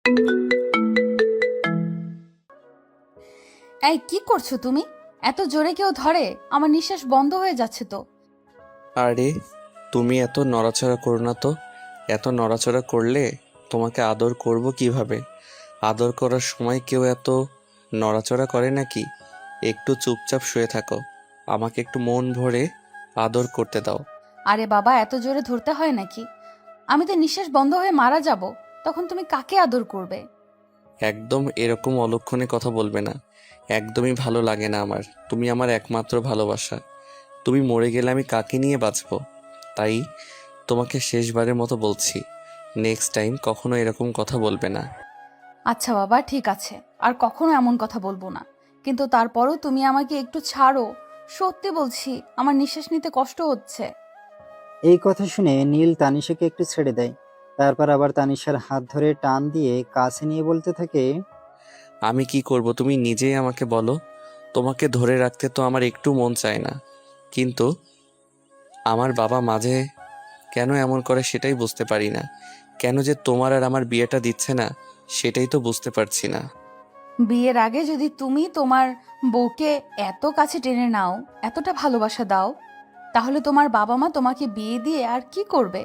এই কি করছো তুমি? এত জোরে কেউ ধরে? আমার নিঃশ্বাস বন্ধ হয়ে যাচ্ছে তো। আরে তুমি এত নড়াচড়া করো না তো। এত নড়াচড়া করলে তোমাকে আদর করব কিভাবে? আদর করার সময় কেউ এত নড়াচড়া করে নাকি? একটু চুপচাপ শুয়ে থাকো, আমাকে একটু মন ভরে আদর করতে দাও। আরে বাবা, এত জোরে ধরতে হয় নাকি? আমি তো নিঃশ্বাস বন্ধ হয়ে মারা যাব। তখন তুমি কাকে আদর করবে? একদম এরকম অলক্ষণে কথা বলবে না। একদমই ভালো লাগে না আমার। তুমি আমার একমাত্র ভালোবাসা। তুমি মরে গেলে আমি কাকে নিয়ে বাঁচবো? তাই তোমাকে শেষবারের মতো বলছি, নেক্সট টাইম কখনো এরকম কথা বলবে না। আচ্ছা বাবা, ঠিক আছে, আর কখনো এমন কথা বলবো না। কিন্তু তারপরও তুমি আমাকে একটু ছাড়ো। সত্যি বলছি, আমার নিঃশ্বাস নিতে কষ্ট হচ্ছে। এই কথা শুনে নীল তানিশাকে একটু ছেড়ে দেয়। তারপর আবার তানিশার হাত ধরে টান দিয়ে কাছে নিয়ে বলতে থাকে, আমি কি করব তুমি নিজেই আমাকে বলো। তোমাকে ধরে রাখতে তো আমার একটু মন চায় না, কিন্তু আমার বাবা মাঝে কেন এমন করে সেটাই বুঝতে পারি না। কেন যে তোমার আর আমার বিয়েটা দিচ্ছে না সেটাই তো বুঝতে পারছি না। বিয়ের আগে যদি তুমি তোমার বউকে এত কাছে টেনে নাও, এতটা ভালোবাসা দাও, তাহলে তোমার বাবা মা তোমাকে বিয়ে দিয়ে আর কি করবে?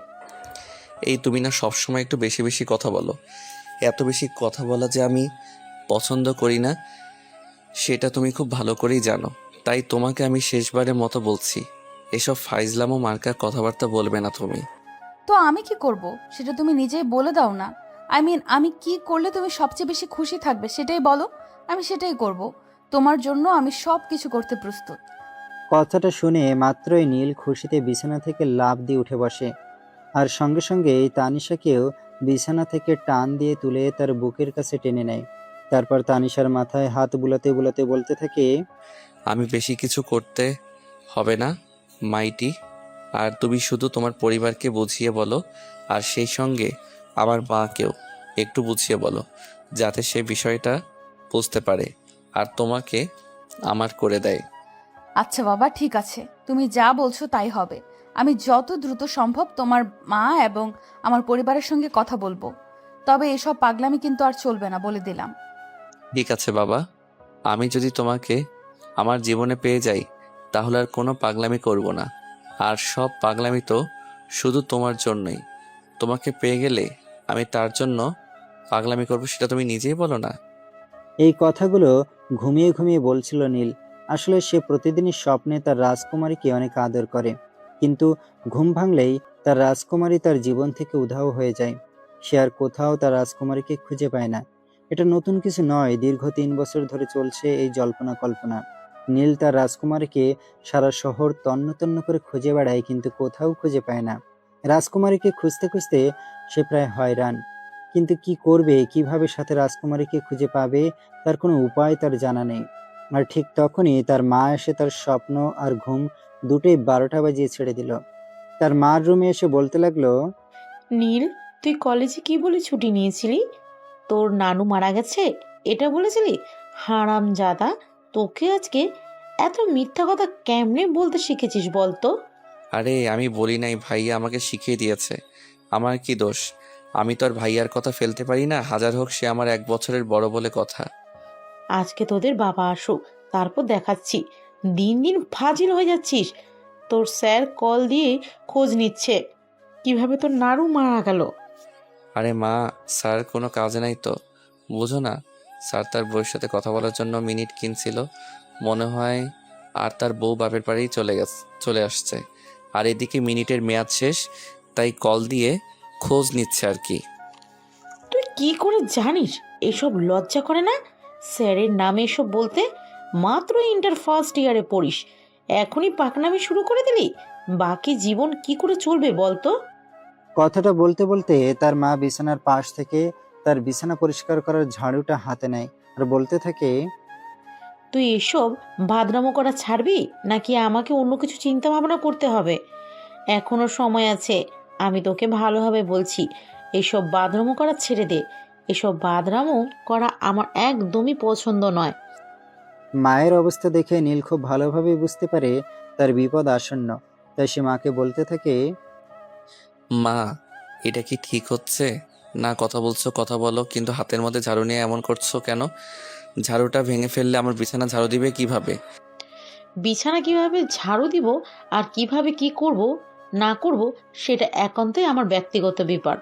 এই তুমি না সবসময় একটু বেশি বেশি কথা বলো। এত বেশি কথা বলা যে আমি পছন্দ করি না সেটা তুমি খুব ভালো করেই জানো। তাই তোমাকে আমি শেষবারের মতো বলছি, এসব ফাইজলামো মার্কা কথাবার্তা বলবে না তুমি। তো আমি কি করব সেটা তুমি নিজেই বলে দাও না। আমি কি করলে তুমি সবচেয়ে বেশি খুশি থাকবে সেটাই বলো। আমি সেটাই করব। তোমার জন্য আমি সব কিছু করতে প্রস্তুত। কথাটা শুনে মাত্রই নীল খুশিতে বিছানা থেকে লাফ দিয়ে উঠে বসে। আর সঙ্গে সঙ্গেই তানিশাকেও বিছানা থেকে টান দিয়ে তুলে তার বুকের কাছে টেনে নেয়। তারপর তানিশার মাথায় হাত বুলাতে বুলাতে বলতে থাকে, আমি বেশি কিছু করতে হবে না মাইটি। আর তুমি শুধু তোমার পরিবারকে বুঝিয়ে বলো, আর সেই সঙ্গে আমার মাকেও একটু বুঝিয়ে বলো, যাতে সে বিষয়টা বুঝতে পারে আর তোমাকে আমার করে দেয়। আচ্ছা বাবা, ঠিক আছে, তুমি যা বলছো তাই হবে। আমি যত দ্রুত সম্ভব তোমার মা এবং আমার পরিবারের সঙ্গে কথা বলবো। তবে এসব পাগলামি কিন্তু আর চলবে না, বলে দিলাম। ঠিক আছে বাবা, আমি যদি তোমাকে আমার জীবনে পেয়ে যাই তাহলে আর কোনো পাগলামি করব না। আর সব পাগলামি তো শুধু তোমার জন্যই। তোমাকে পেয়ে গেলে আমি তার জন্য পাগলামি করবো, সেটা তুমি নিজেই বলো না। এই কথাগুলো ঘুমিয়ে ঘুমিয়ে বলছিল নীল। আসলে সে প্রতিদিনই স্বপ্নে তার রাজকুমারীকে অনেক আদর করে, কিন্তু ঘুম ভাঙলেই তার রাজকুমারী তার জীবন থেকে উধাও হয়ে যায়। সে আর কোথাও তার রাজকুমারীকে খুঁজে পায় না। এটা নতুন কিছু নয়, দীর্ঘ 3 বছর ধরে চলছে এই জল্পনা কল্পনা। নীল তার রাজকুমারীকে সারা শহর তন্ন তন্ন করে খুঁজে বেড়ায়, কিন্তু কোথাও খুঁজে পায় না। রাজকুমারীকে খুঁজতে খুঁজতে সে প্রায় হয়রান। কিন্তু কি করবে, কিভাবে সাথে রাজকুমারীকে খুঁজে পাবে, তার কোনো উপায় তার জানা নেই। আর ঠিক তখনই তার মা এসে তার স্বপ্ন আর ঘুম দুটোই 12টা বাজিয়ে ছেড়ে দিল। তার মার রুমে এসে বলতে লাগলো, নীল, তুই কলেজে কি বলে ছুটি নিয়েছিলি? তোর নানু মারা গেছে এটা বলেছিলি? হারামজাদা, তোকে আজকে এত মিথ্যা কথা কেমনে বলতে শিখেছিস বলতো? আরে আমি বলি নাই, ভাইয়া আমাকে শিখিয়ে দিয়েছে। আমার কি দোষ? আমি তো আর ভাইয়ার কথা ফেলতে পারি না, হাজার হোক সে আমার 1 বছরের বড় বলে কথা। আজকে তোদের বাবা আসুক, তারপর দেখাচ্ছি। দিন দিন ফাজিল হয়ে যাচ্ছিস। তোর স্যার কল দিয়ে খোঁজ নিচ্ছে কিভাবে তোর নাড়ু মারা গেল। আরে মা, স্যার কোনো কাজে নাই তো, বুঝো না। স্যার তার বউয়ের সাথে কথা বলার জন্য মিনিট কিনছিল মনে হয়, আর তার বউ বাপের বাড়িই চলে আসছে। আর এদিকে মিনিটের মেয়াদ শেষ, তাই কল দিয়ে খোঁজ নিচ্ছে আর কি। তুই কি করে জানিস? এসব লজ্জা করে না স্যারের নামে এসব বলতে? মাত্র ইন্টার ফার্স্ট ইয়ারে পড়িস, এখনই পাকনামি শুরু করে দিলি? বাকি জীবন কি করে চলবে বলতো? কথাটা বলতে বলতে তার মা বিছানার পাশ থেকে তার বিছানা পরিষ্কার করার ঝাড়ুটা হাতে নেয় আর বলতে থাকে, তুই এসব বাদরামো করা ছাড়বি, নাকি আমাকে অন্য কিছু চিন্তা ভাবনা করতে হবে? এখনো সময় আছে। আমি তোকে ভালোভাবে বলছি, এসব বাদরামো করা ছেড়ে দে। এসব বাদরামো করা আমার একদমই পছন্দ নয়। মায়ের অবস্থা দেখে নীল খুব ভালোভাবে বুঝতে পারে তার বিপদ আসন্ন। তাই সে মাকে বলতে থাকে, মা, এটা কি ঠিক হচ্ছে? না কথা বলছো, কথা বলো, কিন্তু হাতের মধ্যে ঝাড়ু নিয়ে এমন করছো কেন? ঝাড়ুটা ভেঙে ফেললে আমার বিছানা ঝাড়ু দিবে কিভাবে? বিছানা কিভাবে ঝাড়ু দিব আর কিভাবে কি করব না করব সেটা একান্তই আমার ব্যক্তিগত ব্যাপার।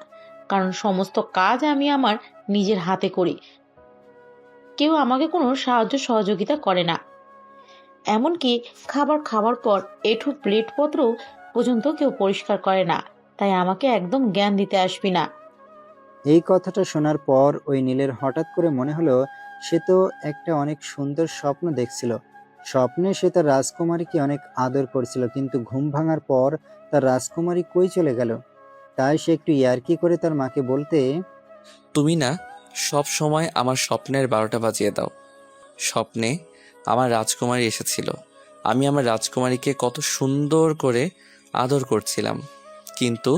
কারণ সমস্ত কাজ আমি আমার নিজের হাতে করি, কেউ আমাকে কোনো সাহায্য সহযোগিতা করে না। এমনকি খাবার খাওয়ার পর এঁঠো প্লেটপত্র পর্যন্ত কেউ পরিষ্কার করে না। তাই আমাকে একদম জ্ঞান দিতে আসবি না। এই কথাটা শোনার পর ওই নীলের হঠাৎ করে মনে হলো সে তো একটা অনেক সুন্দর স্বপ্ন দেখছিল। স্বপ্নে সে তার রাজকুমারীকে অনেক আদর করছিল, কিন্তু ঘুম ভাঙার পর তার রাজকুমারী কই চলে গেল। তাই সে একটু ইয়ার্কি করে তার মাকে বলতে, তুমি না সব সময় আমার স্বপ্নের 12টা বাজিয়ে দাও। স্বপ্নে আমার রাজকুমারী এসেছিল, আমি আমার রাজকুমারীকে কত সুন্দর করে আদর করছিলাম, কিন্তু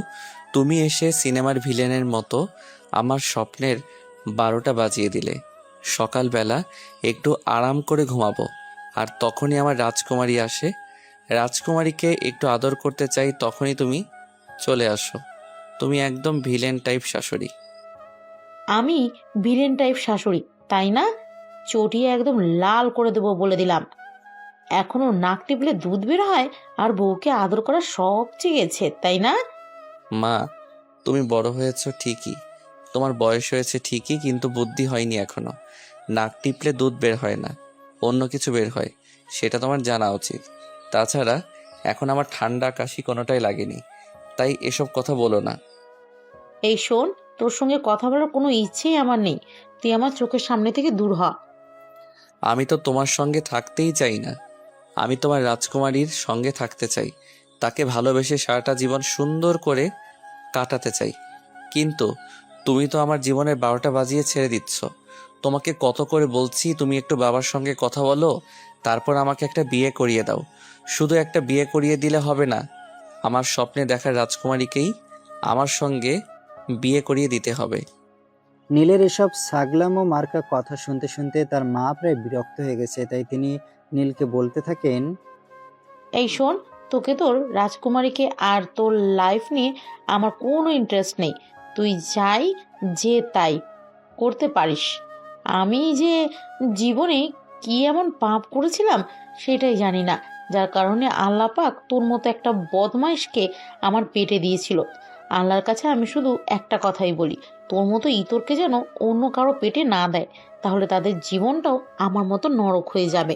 তুমি এসে সিনেমার ভিলেনের মতো আমার স্বপ্নের 12টা বাজিয়ে দিলে। সকালবেলা একটু আরাম করে ঘুমাবো, আর তখনই আমার রাজকুমারী আসে। রাজকুমারীকে একটু আদর করতে চাই, তখনই তুমি চলে আসো। তুমি একদম ভিলেন টাইপ শাশুড়ি। আমি ভিলেন টাইপ শাশুড়ি, তাই না? চটিয়ে একদম লাল করে দেবো বলে দিলাম। এখনো নাক টিপলে দুধ বের হয় আর বউকে আদর করা সব গেছে, তাই না? মা, তুমি বড় হয়েছো ঠিকই, তোমার বয়স হয়েছে ঠিকই, কিন্তু বুদ্ধি হয়নি এখনো। নাক টিপলে দুধ বের হয় না, অন্য কিছু বের হয়, সেটা তোমার জানা উচিত। তাছাড়া এখন আমার ঠান্ডা কাশি কোনোটাই লাগেনি, তাই এসব কথা বলো না। এই শোন, তোর সঙ্গে কথা বলার কোনো ইচ্ছেই আমার নেই। তুই আমার চোখের সামনে থেকে দূর হ। আমি তো তোমার সঙ্গে থাকতেই চাই না, আমি তোমার রাজকুমারীর সঙ্গে থাকতে চাই, তাকে ভালোবেসে সারাটা জীবন সুন্দর করে কাটাতে চাই। কিন্তু তুমি তো আমার জীবনের 12টা বাজিয়ে ছেড়ে দিচ্ছ। তোমাকে কত করে বলছি তুমি একটু বাবার সঙ্গে কথা বলো, তারপর আমাকে একটা বিয়ে করিয়ে দাও। শুধু একটা বিয়ে করিয়ে দিলে হবে না, আমার স্বপ্নে দেখা রাজকুমারীকেই আমার সঙ্গে বিয়ে করিয়ে দিতে হবে। নীলের এসব ছাগলাম ও মার্কা কথা শুনতে শুনতে তার মা প্রায় বিরক্ত হয়ে গেছে। তাই তিনি নীলকে বলতে থাকেন, এই শোন, তোকে তোর রাজকুমারীকে আর তোর লাইফ নিয়ে আমার কোনো ইন্টারেস্ট নেই। তুই যাই যে তাই করতে পারিস। আমি যে জীবনে কি এমন পাপ করেছিলাম সেটাই জানি না, যার কারণে আল্লাহ পাক তোর মতো একটা বদমাইশকে আমার পেটে দিয়েছিল। আল্লাহর কাছে আমি শুধু একটা কথাই বলি, তোর মতো ইতরকে যেন অন্য কারো পেটে না দেয়, তাহলে তাদের জীবনটাও আমার মতো নরক হয়ে যাবে।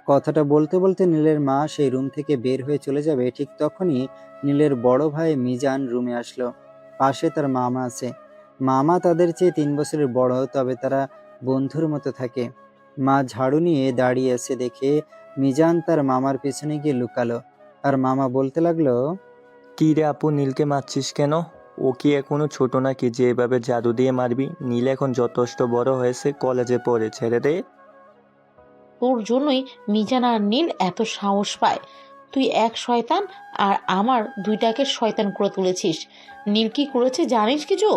কথাটা বলতে বলতে নীলের মা সেই রুম থেকে বের হয়ে চলে যাবে। ঠিক তখনই নীলের বড় ভাই মিজান রুমে আসলো। পাশে তার মামা আছে। মামা তাদের চেয়ে 3 বছরের বড়, তবে তারা বন্ধুর মতো থাকে। মা ঝাড়ু নিয়ে দাঁড়িয়ে আছে দেখে মিজান তার মামার পেছনে গিয়ে লুকালো। আর মামা বলতে লাগলো, কি রে আপু, নীলকে মারছিস কেন? ও কি এখনো ছোট নাকি যে এভাবে জাদু দিয়ে মারবি? নীল এখন যথেষ্ট বড় হয়েছে, কলেজে পড়ে, ছেড়ে দে। তোর জন্যই মিজান আর নীল এত সাহস পায়। তুই এক শয়তান আর আমার দুইটাকে শয়তান করে তুলেছিস। নীল কি করেছে জানিস কিছু?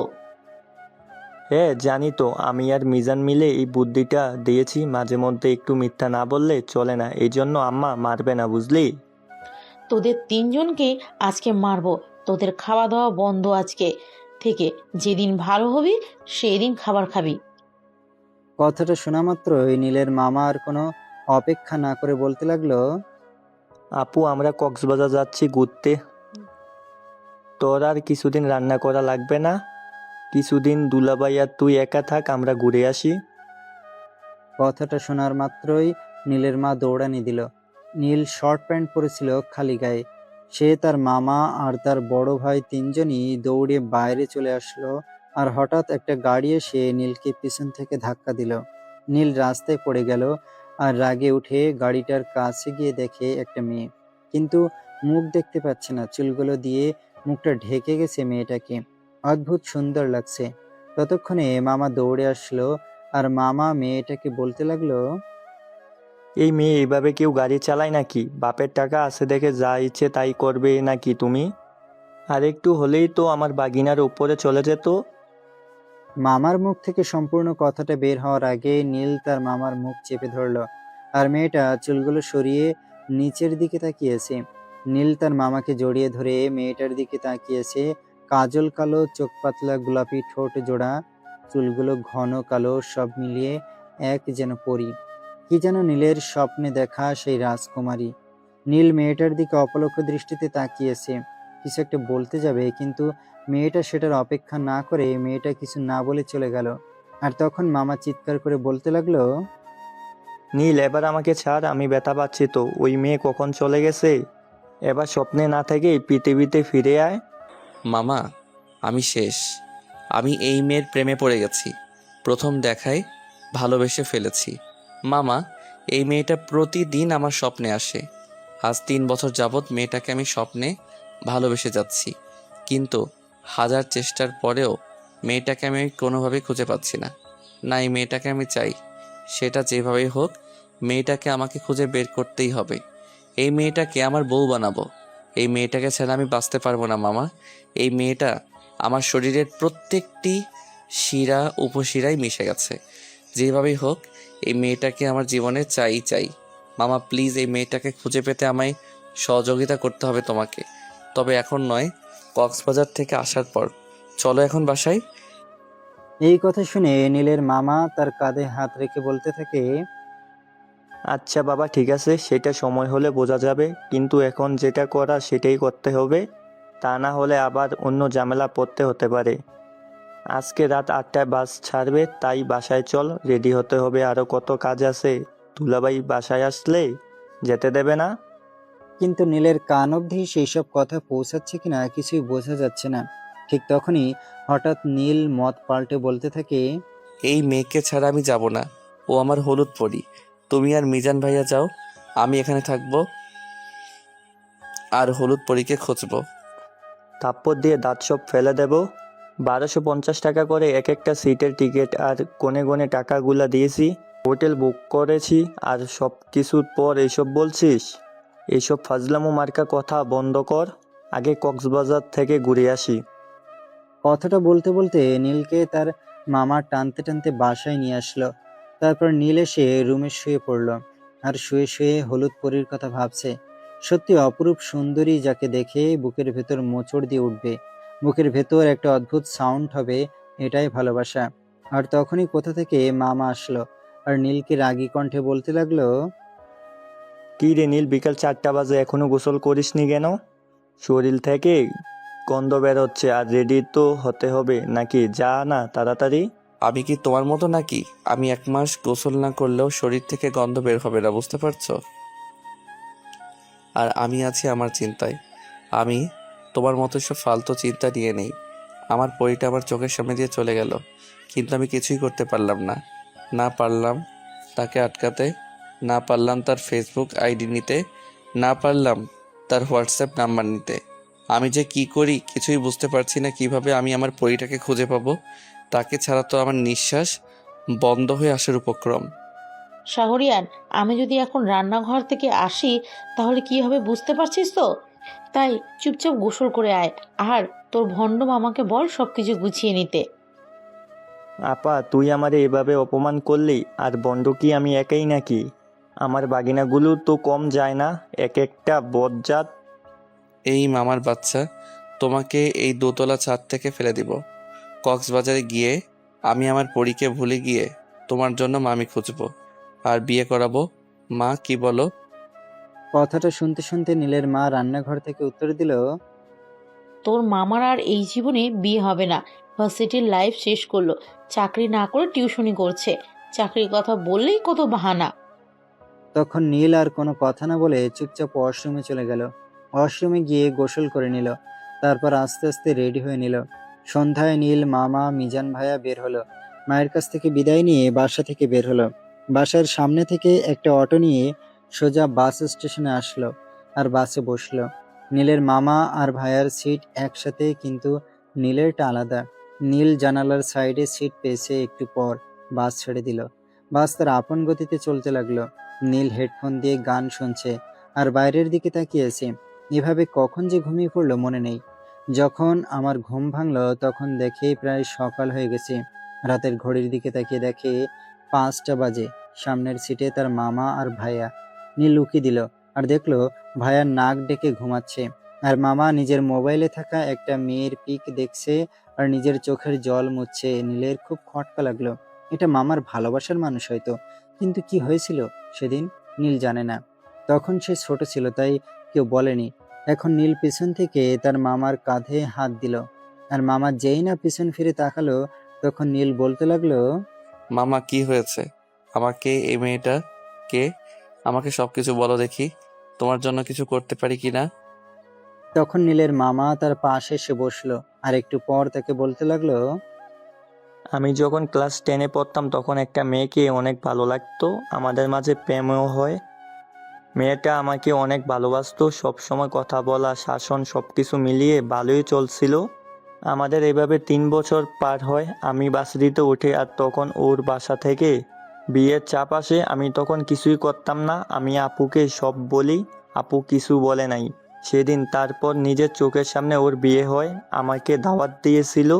হ্যাঁ জানি তো, আমি আর মিজান মিলে এই বুদ্ধিটা দিয়েছি। মাঝে মধ্যে একটু মিথ্যা না বললে চলে না, এই জন্য আম্মা মারবে না, বুঝলি? তোদের তিনজনকে আজকে মারবো। তোদের খাওয়া দাওয়া বন্ধ আজকে থেকে। যেদিন ভালো হবি সেই দিন খাবার খাবি। কথাটা শোনা মাত্রই নীলের মামা আর কোনো অপেক্ষা না করে বলতে লাগলো, আপু আমরা কক্সবাজার যাচ্ছি ঘুরতে, তোর আর কিছুদিন রান্না করা লাগবে না। কিছুদিন দুলাভাই আর তুই একা থাক, আমরা ঘুরে আসি। কথাটা শোনার মাত্রই নীলের মা দৌড়ানি দিল। নীল শর্ট প্যান্ট পরেছিল খালি গায়ে। সে, তার মামা আর তার বড় ভাই তিনজনই দৌড়ে বাইরে চলে আসলো। আর হঠাৎ একটা গাড়ি এসে নীলকে পিছন থেকে ধাক্কা দিল। নীল রাস্তায় পড়ে গেল আর রাগে উঠে গাড়িটার কাছে গিয়ে দেখে একটা মেয়ে, কিন্তু মুখ দেখতে পাচ্ছে না। চুলগুলো দিয়ে মুখটা ঢেকে গেছে মেয়েটাকে। অদ্ভুত সুন্দর লাগছে। ততক্ষণে মামা দৌড়ে আসলো আর মামা মেয়েটাকে বলতে লাগলো, এই মেয়ে এইভাবে কেউ গাড়ি চালায় নাকি? বাপের টাকা আছে দেখে যা ইচ্ছে তাই করবে নাকি তুমি? আর একটু হলেই তো আমার বাগিনার উপরে চলে যেত। মামার মুখ থেকে সম্পূর্ণ কথাটা বের হওয়ার আগে নীল তার মামার মুখ চেপে ধরলো। আর মেয়েটা চুলগুলো সরিয়ে নিচের দিকে তাকিয়েছে। নীল তার মামাকে জড়িয়ে ধরে মেয়েটার দিকে তাকিয়েছে। কাজল কালো, চোখ পাতলা, গোলাপি ঠোঁট জোড়া, চুলগুলো ঘন কালো, সব মিলিয়ে এক যেন পরী। কি যেন নীলের স্বপ্নে দেখা সেই রাজকুমারী। নীল মেয়েটার দিকে অপলক দৃষ্টিতে তাকিয়েছে, কিছু একটা বলতে যাবে, কিন্তু মেয়েটা সেটার অপেক্ষা না করে মেয়েটা কিছু না বলে চলে গেল। আর তখন মামা চিৎকার করে বলতে লাগলো, নীল, এবার আমাকে ছাড়, আমি ব্যথা পাচ্ছি তো। ওই মেয়ে কখন চলে গেছে? এবার স্বপ্নে না থেকেই পৃথিবীতে ফিরে আয়। মামা, আমি শেষ। আমি এই মেয়ের প্রেমে পড়ে গেছি। প্রথম দেখায় ভালোবেসে ফেলেছি। মামা, এই মেয়েটা প্রতিদিন আমার স্বপ্নে আসে। আজ 3 বছর যাবৎ মেয়েটাকে আমি স্বপ্নে ভালোবেসে যাচ্ছি, কিন্তু হাজার চেষ্টার পরেও মেয়েটাকে আমি কোনোভাবে খুঁজে পাচ্ছি না। না, এই মেয়েটাকে আমি চাই। সেটা যেভাবেই হোক, মেয়েটাকে আমাকে খুঁজে বের করতেই হবে। এই মেয়েটাকে আমার বউ বানাবো। এই মেয়েটাকে ছাড়া আমি বাঁচতে পারবো না মামা। এই মেয়েটা আমার শরীরের প্রত্যেকটি শিরা উপশিরায় মিশে গেছে। যেভাবেই হোক, এই মেয়েটাকে আমার জীবনে চাই। মামা প্লিজ, এই মেয়েটাকে খুঁজে পেতে আমায় সহযোগিতা করতে হবে তোমাকে। তবে এখন নয়, কক্সবাজার থেকে আসার পর। চলো এখন বাসায়। এই কথা শুনে নীলের মামা তার কাঁধে হাত রেখে বলতে থাকে, আচ্ছা বাবা, ঠিক আছে, সেটা সময় হলে বোঝা যাবে, কিন্তু এখন যেটা করা সেটাই করতে হবে। তা না হলে আবার অন্য ঝামেলা পড়তে হতে পারে। আজকে রাত 8টায় বাস ছাড়বে, তাই বাসায় চল, রেডি হতে হবে, আরও কত কাজ আছে। দুলাভাই বাসায় আসলে যেতে দেবে না। কিন্তু নীলের কান অবধি সেই সব কথা পৌঁছাচ্ছে কিনা কিছুই বোঝা যাচ্ছে না। ঠিক তখনই হঠাৎ নীল মত পাল্টে বলতে থাকে, এই মেয়েকে ছাড়া আমি যাব না। ও আমার হলুদ পরি। তুমি আর মিজান ভাইয়া যাও, আমি এখানে থাকবো আর হলুদ পরীকে খুঁজবো। থাপ্পড় দিয়ে দাঁত সব ফেলে দেব। 1250 টাকা করে এক একটা সিটের টিকিট আর কোণে কোণে টাকাগুলা দিয়েছি। হোটেল বুক করেছি, আর সব কিছুর পর এইসব বলছিস? এইসব ফাজলামো মার্কা কথা বন্ধ কর। আগে কক্সবাজার থেকে ঘুরে আসি। কথাটা বলতে বলতে নীলকে তার মামা টানতে টানতে বাসায় নিয়ে আসলো। তারপর নীল এসে রুমে শুয়ে পড়লো, আর শুয়ে শুয়ে হলুদ পরীর কথা ভাবছে। সত্যি অপরূপ সুন্দরী, যাকে দেখে বুকের ভেতর মোচড় দিয়ে উঠবে, বুকের ভেতর একটা অদ্ভুত সাউন্ড হবে, এটাই ভালোবাসা। আর তখনই কোথা থেকে মামা আসলো, আর নীলকে রাগী কণ্ঠে বলতে লাগলো, কি রে নীল, বিকাল 4টা বাজে, এখনো গোসল করিসনি কেন? শরীর থেকে গন্ধ বেরোচ্ছে, আর রেডি তো হতে হবে নাকি? যা না তাড়াতাড়ি। আমি কি তোমার মতো নাকি? আমি 1 মাস গোসল না করলেও শরীর থেকে গন্ধ বের হবে না, বুঝতে পারছো? আর আমি আছি আমার চিন্তায়। আমি তোমার মতো সব ফালতু চিন্তা নিয়ে নেই। আমার পরিটা আমার চোখের সামনে দিয়ে চলে গেল, কিন্তু আমি কিছুই করতে পারলাম না। না পারলাম তাকে আটকাতে, না পারলাম তার ফেসবুক আইডি নিতে, না পারলাম তার হোয়াটসঅ্যাপ নাম্বার নিতে। আমি যে কি করি কিছুই বুঝতে পারছি না। কিভাবে আমি আমার পরিটাকে খুঁজে পাবো? তাকে ছাড়া তো আমার নিঃশ্বাস বন্ধ হয়ে আসার উপক্রম। শাহরিয়ার, আমি যদি এখন রান্নাঘর থেকে আসি তাহলে কি হবে বুঝতে পারছিস তো? তাই চুপচাপ গোসল করে আয়, আর তোর ভণ্ড মামাকে বল সব কিছু গুছিয়ে নিতে। আপা, তুই আমারে এভাবে অপমান করলি, আর বন্ড কি আমি একাই নাকি? আমার বাগিনাগুলো তো কম যায় না, এক একটা বজ্জাত। এই মামার বাচ্চা, তোমাকে এই দোতলা ছাদ থেকে ফেলে দিব। কক্সবাজারে গিয়ে আমি আমার পরীকে ভুলে গিয়ে তোমার জন্য মামি খুঁজবো আর বিয়ে করাবো। মা, কি বলো? কথাটা শুনতে শুনতে নীলের মা রান্নাঘর থেকে উত্তর দিল, তোর মামার আর এই জীবনে বিয়ে হবে না। ভার্সিটির লাইফ শেষ করলো, চাকরি না করে টিউশনি করছে। চাকরির কথা বললেই কত বাহানা। তখন নীল আর কোনো কথা না বলে চুপচাপ ওয়াশরুমে চলে গেল। ওয়াশরুমে গিয়ে গোসল করে নিল, তারপর আস্তে আস্তে রেডি হয়ে নিল। সন্ধ্যায় নীল, মামা, মিজান ভাইয়া বের হলো। মায়ের কাছ থেকে বিদায় নিয়ে বাসা থেকে বের হলো। বাসার সামনে থেকে একটা অটো নিয়ে সোজা বাস স্টেশনে আসলো, আর বাসে বসলো। নীলের মামা আর ভাইয়ার সিট একসাথে, কিন্তু নীলেরটা আলাদা। নীল জানালার সাইডে সিট পেয়েছে। একটু পর বাস ছেড়ে দিল। বাস তার আপন গতিতে চলতে লাগলো। নীল হেডফোন দিয়ে গান শুনছে আর বাইরের দিকে তাকিয়েছে। এভাবে কখন যে ঘুমিয়ে পড়লো মনে নেই। যখন আমার ঘুম ভাঙলো তখন দেখে প্রায় সকাল হয়ে গেছে। রাতের ঘড়ির দিকে তাকিয়ে দেখে 5টা বাজে। সামনের সিটে তার মামা আর ভাইয়া। নীল উকি দিল আর দেখলো ভাইয়ার নাক ডেকে ঘুমাচ্ছে। আর মামা নিজের মোবাইলে থাকা একটা মেয়ের পিক দেখছে আর নিজের চোখের জল মুছছে। নীলের খুব খটকা লাগলো। এটা মামার ভালোবাসার মানুষ হয়তো, কিন্তু কি হয়েছিল সেদিন নীল জানে না। তখন সে ছোট ছিল তাই কেউ বলেনি। এখন নীল পিছন থেকে তার মামার কাঁধে হাত দিল, আর মামা যেই না পিছন ফিরে তাকালো তখন নীল বলতে লাগলো, মামা কি হয়েছে? আমাকে এই মেয়েটা কে? আমাকে সবকিছু বলো দেখি, তোমার জন্য কিছু করতে পারি কিনা। তখন নীলের মামা তার পাশে এসে বসলো আর একটু পর তাকে বলতে লাগলো, আমি যখন ক্লাস 10-এ পড়তাম তখন একটা মেয়েকে অনেক ভালো লাগতো, আমাদের মাঝে প্রেমও হয়। মেয়েটা আমাকে অনেক ভালোবাসতো, সবসময় কথা বলা, শাসন সবকিছু মিলিয়ে ভালোই চলছিল। আমাদের এভাবে 3 বছর পার হয়। আমি ভার্সিটিতে উঠে আর তখন ওর বাসা থেকে বিয়ের চাপ আসে। আমি তখন কিছুই করতাম না, আমি আপুকে সব বলি, আপু কিছু বলে নাই সেদিন। তারপর নিজের চোখের সামনে ওর বিয়ে হয়, আমাকে দাওয়াত দিয়েছিল।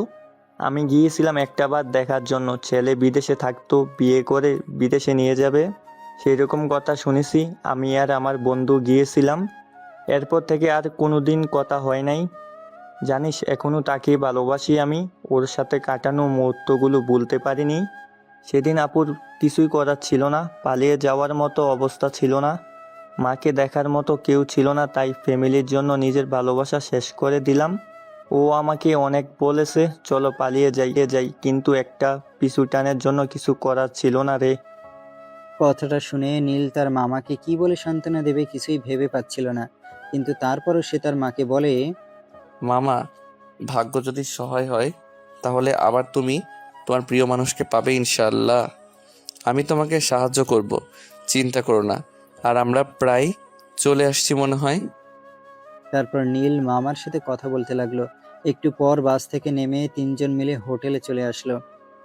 আমি গিয়েছিলাম একটা বার দেখার জন্য, ছেলে বিদেশে থাকতো, বিয়ে করে বিদেশে নিয়ে যাবে সেরকম কথা শুনেছি। আমি আর আমার বন্ধু গিয়েছিলাম। এরপর থেকে আর কোনোদিন কথা হয় নাই। জানিস এখনো তাকে ভালোবাসি আমি, ওর সাথে কাটানো মুহূর্তগুলো ভুলতে পারিনি। সেদিন আপুর কিছুই করার ছিল না, পালিয়ে যাওয়ার মতো অবস্থা ছিল না, মাকে দেখার মতো কেউ ছিল না, তাই ফ্যামিলির জন্য নিজের ভালোবাসা শেষ করে দিলাম। ও আমাকে অনেক বলেছে চলো পালিয়ে যাই, কিন্তু একটা পিছু টানের জন্য কিছু করার ছিল না রে। কথাটা শুনে নীল তার মামাকে কি বলে সান্ত্বনা দেবে কিছুই ভেবে পাচ্ছিল না। কিন্তু তারপরও সে তার মাকে বলে, মামা, ভাগ্য যদি সহায় হয় তাহলে আবার তুমি তোমার প্রিয় মানুষকে পাবে ইনশাআল্লাহ। আমি তোমাকে সাহায্য করব, চিন্তা করো না। আর আমরা প্রায় চলে আসছি মনে হয়। তারপর নীল মামার সাথে কথা বলতে লাগলো। একটু পর বাস থেকে নেমে তিনজন মিলে হোটেলে চলে আসলো।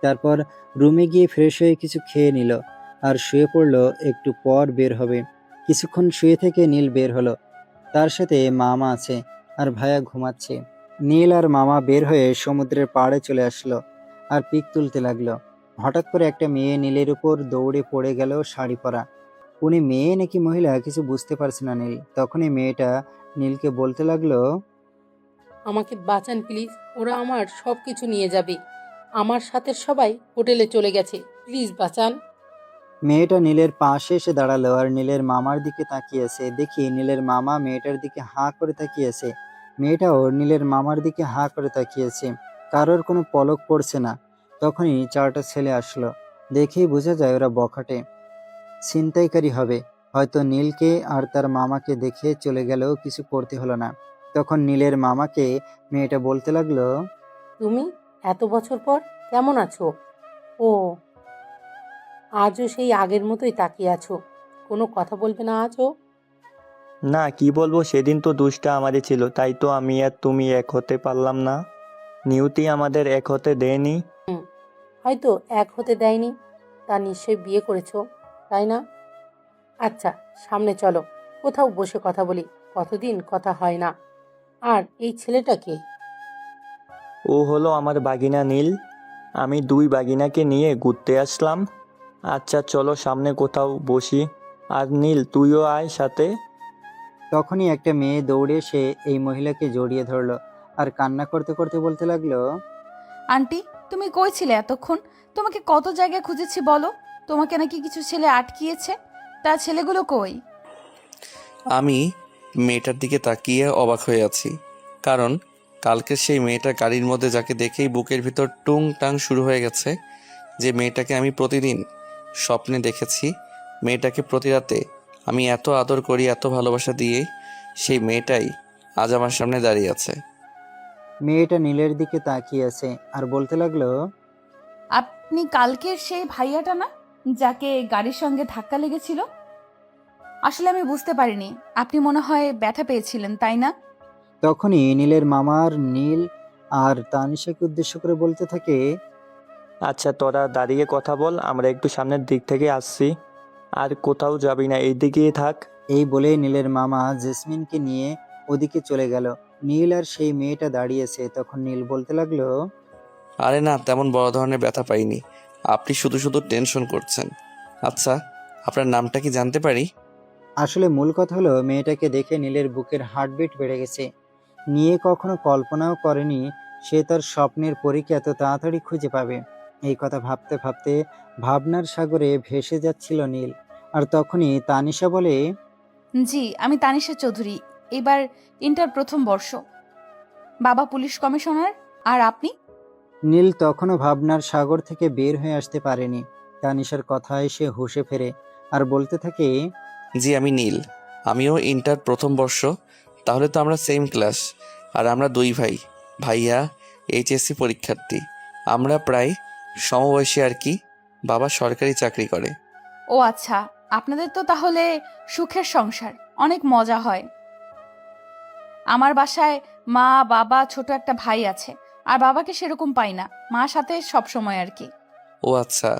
তারপর রুমে গিয়ে ফ্রেশ হয়ে কিছু খেয়ে নিল আর শুয়ে পড়লো। একটু পর বের হবে। কিছুক্ষণ শুয়ে থেকে নীল বের হলো। তার সাথে মামা আছে আর ভাইয়া ঘুমাচ্ছে। নীল আর মামা বের হয়ে সমুদ্রের পাড়ে চলে আসলো আর পিক তুলতে লাগলো। হঠাৎ করে একটা মেয়ে নীলের উপর দৌড়ে পড়ে গেল, শাড়ি পরা। উনি মেয়ে নাকি মহিলা কিছু বুঝতে পারছে না নীল। তখনই মেয়েটা নীলকে বলতে লাগলো, আমাকে বাঁচান প্লিজ, ওরা আমার সব কিছু নিয়ে যাবে। আমার সাথে সবাই হোটেলে চলে গেছে, প্লিজ বাঁচান। মেয়েটা নীলের পাশে এসে দাঁড়ালো আর নীলের মামার দিকে তাকিয়েছে। দেখি নীলের মামা মেয়েটার দিকে হাঁ করে তাকিয়েছে। মেয়েটাও নীলের মামার দিকে হাঁ করে তাকিয়েছে। কারোর কোনো পলক পড়ছে না। তখনই চারটা ছেলে আসলো। দেখেই বোঝা যায় ওরা বখাটে ছিনতাইকারী হবে। হয়তো নীলকে আর তার মামাকে দেখে চলে গেলেও কিছু করতে হলো না। তখন নীলের মামাকে মেয়েটা বলতে লাগলো, তুমি এত বছর পর কেমন আছো? ও, আজও সেই আগের মতোই তাকিয়ে আছো, কোনো কথা বলবে না আজও? না কি বলবো, সেদিন তো দুষ্টা আমারই ছিল, তাই তো আমি আর তুমি এক হতে পারলাম না। নিয়তি আমাদের এক হতে দেয়নি। হয়তো এক হতে দেয়নি, তা নিশ্চয়ই বিয়ে করেছো, তাই না? আচ্ছা, সামনে চলো, কোথাও বসে কথা বলি, কতদিন কথা হয় না। আর এই ছেলেটাকে? ও হলো আমার বাগিনা নীল, আমি 2 বাগিনাকে নিয়ে ঘুরতে আসলাম। আচ্ছা চলো সামনে কোথাও বসি, আর নীল তুইও আয় সাথে। তখনই একটা মেয়ে দৌড়ে এসে এই মহিলাকে জড়িয়ে ধরলো আর কান্না করতে করতে বলতে লাগলো, আন্টি, তুমি কই ছিলে এতক্ষণ? তোমাকে কত জায়গায় খুঁজেছি বলো। তোমাকে নাকি কিছু ছেলে আটকিয়েছে, তা ছেলেগুলো কই? আমি মেয়েটার দিকে তাকিয়ে অবাক হয়ে আছি, কারণ কালকে সেই মেয়েটা গাড়ির মধ্যে যাকে দেখেই বুকের ভিতর টুং টাং শুরু হয়ে গেছে, যে মেয়েটাকে আমি প্রতিদিন স্বপ্নে দেখেছি, মেয়েটাকে প্রতি রাতে আমি এত আদর করি, এত ভালোবাসা দিয়ে, সেই মেয়েটাই আজ আমার সামনে দাঁড়িয়ে আছে। মেয়েটা নীলের দিকে তাকিয়ে আছে আর বলতে লাগলো, আপনি কালকের সেই ভাইয়াটা না, যাকে গাড়ির সঙ্গে ধাক্কা লেগেছিল? আসলে আমি বুঝতে পারিনি, আপনি মনে হয় ব্যথা পেয়েছিলেন, তাই না? তখনই নীলের মামার নীল আর তানিশাকে উদ্দেশ্য করে বলতে থাকে, আচ্ছা তোরা দাঁড়িয়ে কথা বল, আমরা একটু সামনের দিক থেকে আসছি, আর কোথাও যাবি না, এই দিকেই থাক। এই বলে নীলের মামা জেসমিনকে নিয়ে ওদিকে চলে গেল। নীল আর সেই মেয়েটা দাঁড়িয়েছে। তখন নীল বলতে লাগলো, আরে না, তেমন বড় ধরনের ব্যথা পাইনি, আপনি শুধু শুধু টেনশন করছেন। আচ্ছা, আপনার নামটা কি জানতে পারি? আসলে মূল কথা হলো মেয়েটাকে দেখে নীলের বুকের হার্টবিট বেড়ে গেছে। নিয়ে কখনো কল্পনাও করেনি সে তার স্বপ্নের পরীকে এত তাড়াতাড়ি খুঁজে পাবে। এই কথা ভাবতে ভাবতে ভাবনার সাগরে ভেসে যাচ্ছিল নীল। আর তখনই তানিশা বলে, জি, আমি তানিশা চৌধুরী, এবার ইন্টার প্রথম বর্ষ। বাবা পুলিশ কমিশনার, আর আপনি? নীল তখনও ভাবনার সাগর থেকে বের হয়ে আসতে পারেনি। তানিশার কথায় সে হুঁশে ফেরে আর বলতে থাকে, জি আমি নীল, আমিও ইন্টার প্রথম বর্ষ। তাহলে তো আমরা সেম ক্লাস। আর আমরা দুই ভাই, ভাইয়া এইচএসসি পরীক্ষার্থী। আমরা প্রায় সমবয়সী আর কি। বাবা সরকারি চাকরি করে। ও আচ্ছা, আপনাদের তো তাহলে সুখের সংসার, অনেক মজা হয়। আমার বাসায় মা, বাবা, ছোট একটা ভাই আছে। আর বাবাকে সেরকম পাই না, মা সাথে সব সময় আর কি। ও আচ্ছা,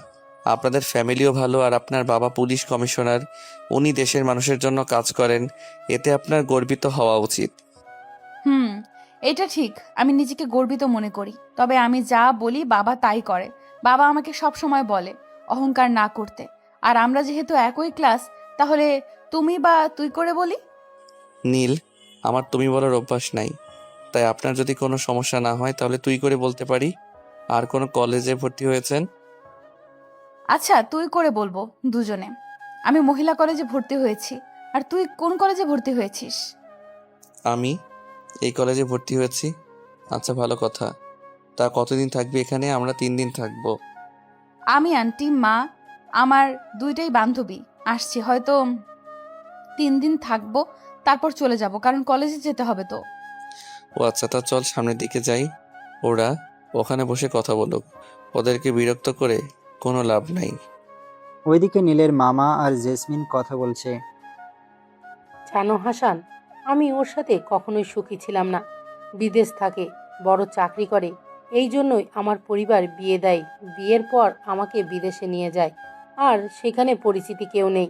আপনাদের ফ্যামিলিও ভালো। আর আপনার বাবা পুলিশ কমিশনার, উনি দেশের মানুষের জন্য কাজ করেন। এতে আপনার গর্বিত হওয়া উচিত। হুম, এটা ঠিক, আমি নিজেকে গর্বিত মনে করি। তবে আমি যা বলি বাবা তাই করে। বাবা আমাকে সব সময় বলে অহংকার না করতে। আর আমরা যেহেতু একই ক্লাস, তাহলে তুমি বা তুই করে বলি। নীল, আমার তুমি বলার অভ্যাস নাই, তাই আপনার যদি কোনো সমস্যা না হয় তাহলে তুই করে বলতে পারি। আর কোনো কলেজে ভর্তি হয়েছেন? আচ্ছা, তুই করে বলবো দুজনে। আমি মহিলা কলেজে ভর্তি হয়েছি। আর তুই কোন কলেজে ভর্তি হয়েছিস? আমি এই কলেজে ভর্তি হয়েছি। আচ্ছা, ভালো কথা। তা কতদিন থাকবি এখানে? আমরা 3 দিন থাকবো। আমি, আন্টি, মা, আমার দুইটাই বান্ধবী আসছি। হয়তো 3 দিন থাকবো, তারপর চলে যাব, কারণ কলেজে যেতে হবে তো। ও আচ্ছা, তা চল সামনের দিকে যাই। ওরা ওখানে বসে কথা বলুক, ওদেরকে বিরক্ত করে কোনো লাভ নাই। ওইদিকে নীলের মামা আর জেসমিন কথা বলছে। জানো হাসান, আমি ওর সাথে কখনোই সুখী ছিলাম না। বিদেশ থাকে, বড় চাকরি করে, এই জন্যই আমার পরিবার বিয়ে দেয়। বিয়ের পর আমাকে বিদেশে নিয়ে যায়। আর সেখানে পরিচিতি কেউ নেই,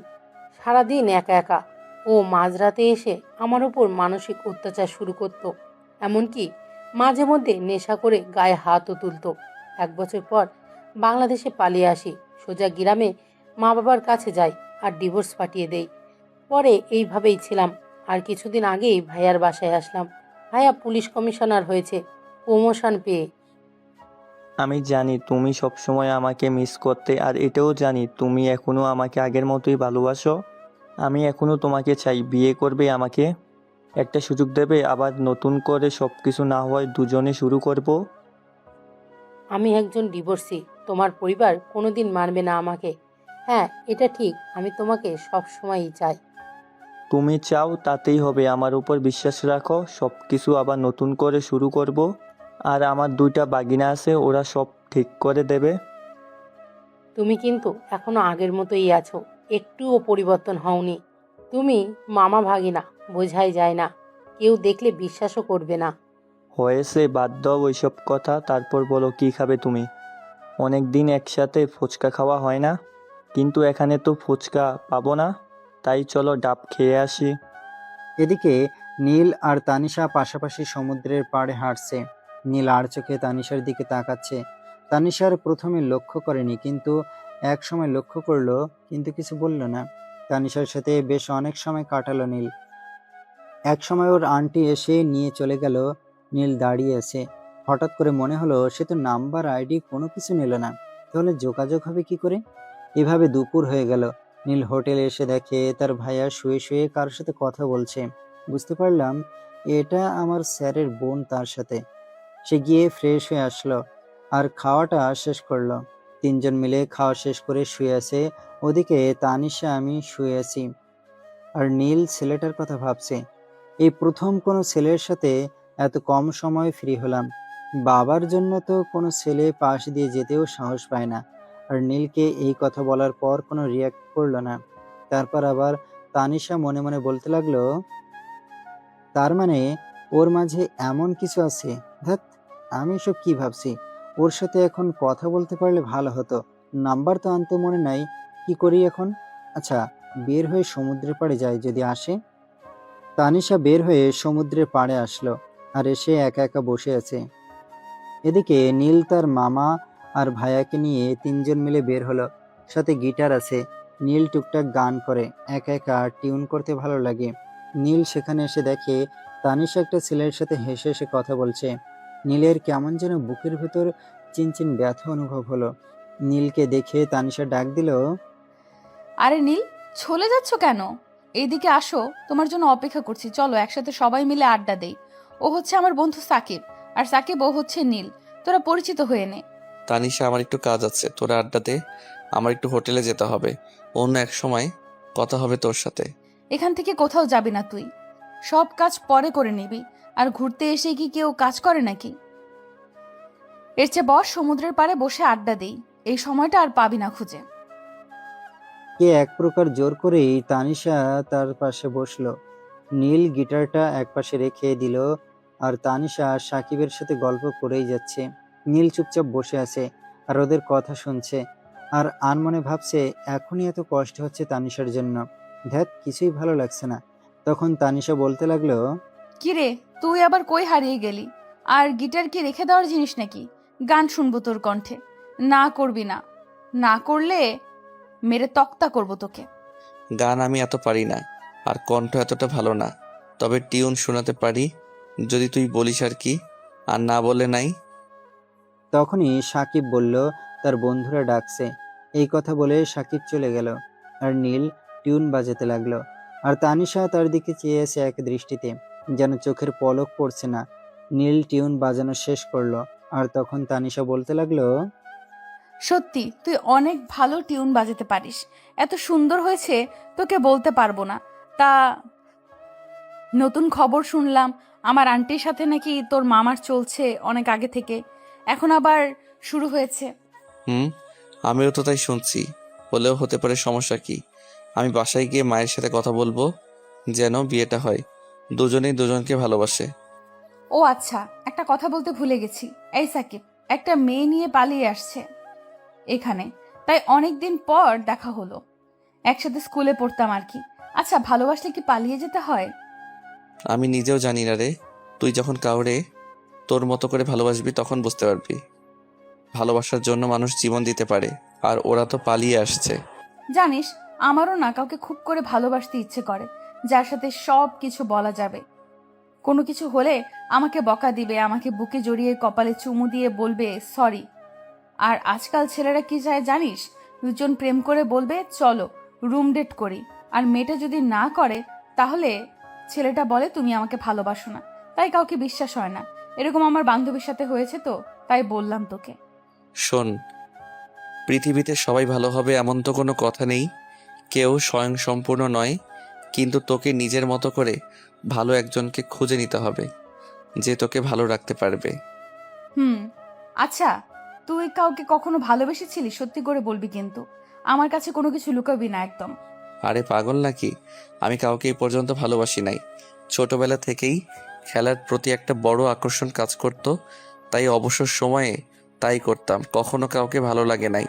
সারাদিন একা একা। ও মাঝরাতে এসে আমার ওপর মানসিক অত্যাচার শুরু করতো। এমনকি মাঝে মধ্যে নেশা করে গায়ে হাতও তুলতো। 1 বছর পর বাংলাদেশে পালিয়ে আসি, সোজা গ্রামে মা বাবার কাছে যাই আর ডিভোর্স পাঠিয়ে দেই। পরে এইভাবেই ছিলাম। আর কিছুদিন আগেই ভাইয়ার বাসায় আসলাম। ভাইয়া পুলিশ কমিশনার হয়েছে, প্রমোশন পেয়ে। আমি জানি তুমি সবসময় আমাকে মিস করতে, আর এটাও জানি তুমি এখনো আমাকে আগের মতোই ভালোবাসো। আমি এখনো তোমাকে চাই। বিয়ে করবে আমাকে? একটা সুযোগ দেবে? আবার নতুন করে সব কিছু না হয় দুজনে শুরু করব। আমি একজন ডিভোর্সি, তোমার পরিবার কোনোদিন মানবে না আমাকে। হ্যাঁ, এটা ঠিক, আমি তোমাকে সব সময়ই চাই। তুমি চাও তাতেই হবে। আমার উপর বিশ্বাস রাখো, সব কিছু আবার নতুন করে শুরু করব। আর আমার 2টা বাগিনা আছে, ওরা সব ঠিক করে দেবে। তুমি কিন্তু এখনো আগের মতোই আছো, একটুও পরিবর্তন হওনি। তুমি মামা ভাগিনা, বোঝাই যায় না, কেউ দেখলে বিশ্বাসও করবে না। হয়েছে, বাদ দাও ওইসব কথা। তারপর বলো, কি খাবে তুমি? অনেক দিন একসাথে ফুচকা খাওয়া হয় না, কিন্তু এখানে তো ফুচকা পাবো না। তাই চলো ডাব খেয়ে আসি। এদিকে নীল আর তানিশা পাশাপাশি সমুদ্রের পাড়ে হাঁটছে। নীল আর চোখে তানিশার দিকে তাকাচ্ছে। তানিশার প্রথমে লক্ষ্য করেনি, কিন্তু এক সময় লক্ষ্য করলো, কিন্তু কিছু বলল না। তানিশার সাথে বেশ অনেক সময় কাটালো নীল। এক সময় ওর আন্টি এসে নিয়ে চলে গেল। নীল দাঁড়িয়ে আছে। হঠাৎ করে মনে হলো সে তো নাম্বার, আইডি কোনো কিছু নিল না, তাহলে যোগাযোগ হবে কি করে? এভাবে দুপুর হয়ে গেল। নীল হোটেলে এসে দেখে তার ভাইয়া শুয়ে শুয়ে কারোর সাথে কথা বলছে। বুঝতে পারলাম এটা আমার স্যারের বোন তার সাথে। সে গিয়ে ফ্রেশ হয়ে আসলো আর খাওয়াটা শেষ করলো। 3জন মিলে খাওয়া শেষ করে শুয়ে আছে। ওদিকে তানিশা, আমি শুয়ে আছি আর নীল ছেলেটার কথা ভাবছে। এই প্রথম কোনো ছেলের সাথে এত কম সময়ে ফ্রি হলাম। বাবার জন্য তো কোনো ছেলে পাশ দিয়ে যেতেও সাহস পায় না। আর নীলকে এই কথা বলার পর কোনো রিয়াক্ট করলো না। তারপর আবার তানিশা মনে মনে বলতে লাগলো, তার মানে ওর মাঝে এমন কিছু আছে। ধ্যাৎ, আমি এসব কি ভাবছি? ওর সাথে এখন কথা বলতে পারলে ভালো হতো। নাম্বার তো আনতে মনে নাই, কি করি এখন? আচ্ছা, বের হয়ে সমুদ্রের পাড়ে যাই, যদি আসে। তানিশা বের হয়ে সমুদ্রের পাড়ে আসলো আর এসে একা একা বসে আছে। এদিকে নীল তার মামা আর ভাইয়াকে নিয়ে 3জন মিলে বের হলো। সাথে গিটার আছে। নীল টুকটাক গান করে, একা একা টিউন করতে ভালো লাগে। নীল সেখানে এসে দেখে তানিশা একটা ছেলের সাথে হেসে হেসে কথা বলছে। নীলের কেমন যেন বুকের ভেতর চিনচিন ব্যথা অনুভব হলো। নীলকে দেখে তানিশা ডাক দিল, আরে নীল, চলে যাচ্ছ কেন? এইদিকে আসো, তোমার জন্য অপেক্ষা করছি। চলো একসাথে সবাই মিলে আড্ডা দেই। ও হচ্ছে আমার বন্ধু সাকিব, আর সাকিব ও হচ্ছে নীল। তোরা পরিচিত হয়ে নে। তানিশা, আমার একটু কাজ আছে, তোরা আড্ডা দে। আমার একটু হোটেলে যেতে হবে, অন্য এক সময় কথা হবে তোর সাথে। এখান থেকে কোথাও যাবি না তুই। সব কাজ পরে করে নিবি। আর ঘুরতে এসে কি কেউ কাজ করে নাকি? এর চেয়ে বস, সমুদ্রের পাড়ে বসে আড্ডা দেই। এই সময়টা আর পাবি না খুঁজে। কে এক প্রকার জোর করেই তানিশা তার পাশে বসলো। নীল গিটারটা একপাশে রেখে দিল, আর তানিশা সাকিবের সাথে গল্প করেই যাচ্ছে। নীল চুপচাপ বসে আছে আর ওদের কথা শুনছে, আর আনমনে ভাবছে এখনই এত কষ্ট হচ্ছে তানিশার জন্য। ধ্যাত, কিছুই ভালো লাগছে না। তখন তানিশা বলতে লাগলো, কিরে, তুই আবার কই হারিয়ে গেলি? আর গিটার কি রেখে দেওয়ার জিনিস নাকি? গান শুনবো তোর কণ্ঠে। না করবি না, না করলে মেরে তক্তা করবো তোকে। গান আমি এত পারি না, আর কণ্ঠ এতটা ভালো না, তবে টিউন শোনাতে পারি যদি তুই বলিস আর কি। আর না বলে নাই। তখনই সাকিব বলল তার বন্ধুরা ডাকছে। এই কথা বলে সাকিব চলে গেল, আর নীল টিউন বাজাতে লাগলো। আর তানিশা তার দিকে চেয়ে আছে এক দৃষ্টিতে, যেন চোখের পলক পড়ছে না। নীল টিউন বাজানো শেষ করলো, আর তখন তানিশা বলতে লাগলো, সত্যি তুই অনেক ভালো টিউন বাজাতে পারিস। এত সুন্দর হয়েছে তোকে বলতে পারবো না। তা নতুন খবর শুনলাম, আমার আন্টির সাথে নাকি তোর মামার চলছে অনেক আগে থেকে, এখন আবার শুরু হয়েছে। হুম, আমিও তো তাই শুনছি। হলেও হতে পারে, সমস্যা কি? আমি বাসায় গিয়ে মায়ের সাথে কথা বলবো যেন বিয়েটা হয়। দুজনেই দুজনকে ভালোবাসে। ও আচ্ছা, একটা কথা বলতে ভুলে গেছি। এই সাকিব, একটা মেয়ে নিয়ে পালিয়ে আসছে এখানে, তাই অনেক দিন পর দেখা হলো। একসাথে স্কুলে পড়তাম আর কি। আচ্ছা, ভালোবাসলে কি পালিয়ে যেতে হয়? আমি নিজেও জানি না রে। তুই যখন কাউরে তোর মতো করে ভালোবাসবি তখন বুঝতে পারবি। ভালোবাসার জন্য মানুষ জীবন দিতে পারে, আর ওরা তো পালিয়ে আসছে। জানিস, আমারও না কাউকে খুব করে ভালোবাসতে ইচ্ছে করে, যার সাথে সব কিছু বলা যাবে। কোনো কিছু হলে আমাকে বকা দিবে, আমাকে বুকে জড়িয়ে কপালে চুমু দিয়ে বলবে সরি। আর আজকাল ছেলেরা কি চায় জানিস? দুজন প্রেম করে বলবে চলো রুম ডেট করি, আর মেয়েটা যদি না করে তাহলে ছেলেটা বলে তুমি আমাকে ভালোবাসো না। তাই কাউকে বিশ্বাস হয় না। এরকম আমার বান্ধবীর সাথে হয়েছে, তো তাই বললাম তোকে। শোন, পৃথিবীতে সবাই ভালো হবে এমন তো কোনো কথা নেই। কেউ স্বয়ংসম্পূর্ণ নয়, কিন্তু তোকে নিজের মতো করে ভালো একজনকে খুঁজে নিতে হবে, যে তোকে ভালো রাখতে পারবে। হুম, আচ্ছা, তুই কাউকে কখনো ভালোবেসেছিলি? সত্যি করে বলবি কিন্তু, আমার কাছে কোনো কিছু লুকাবি না একদম। আরে পাগল নাকি? আমি কাউকে এই পর্যন্ত ভালোবাসি নাই। ছোটবেলা থেকেই খেলার প্রতি একটা বড় আকর্ষণ কাজ করতো, তাই অবসর সময়ে তাই করতাম। কখনো কাউকে ভালো লাগে নাই।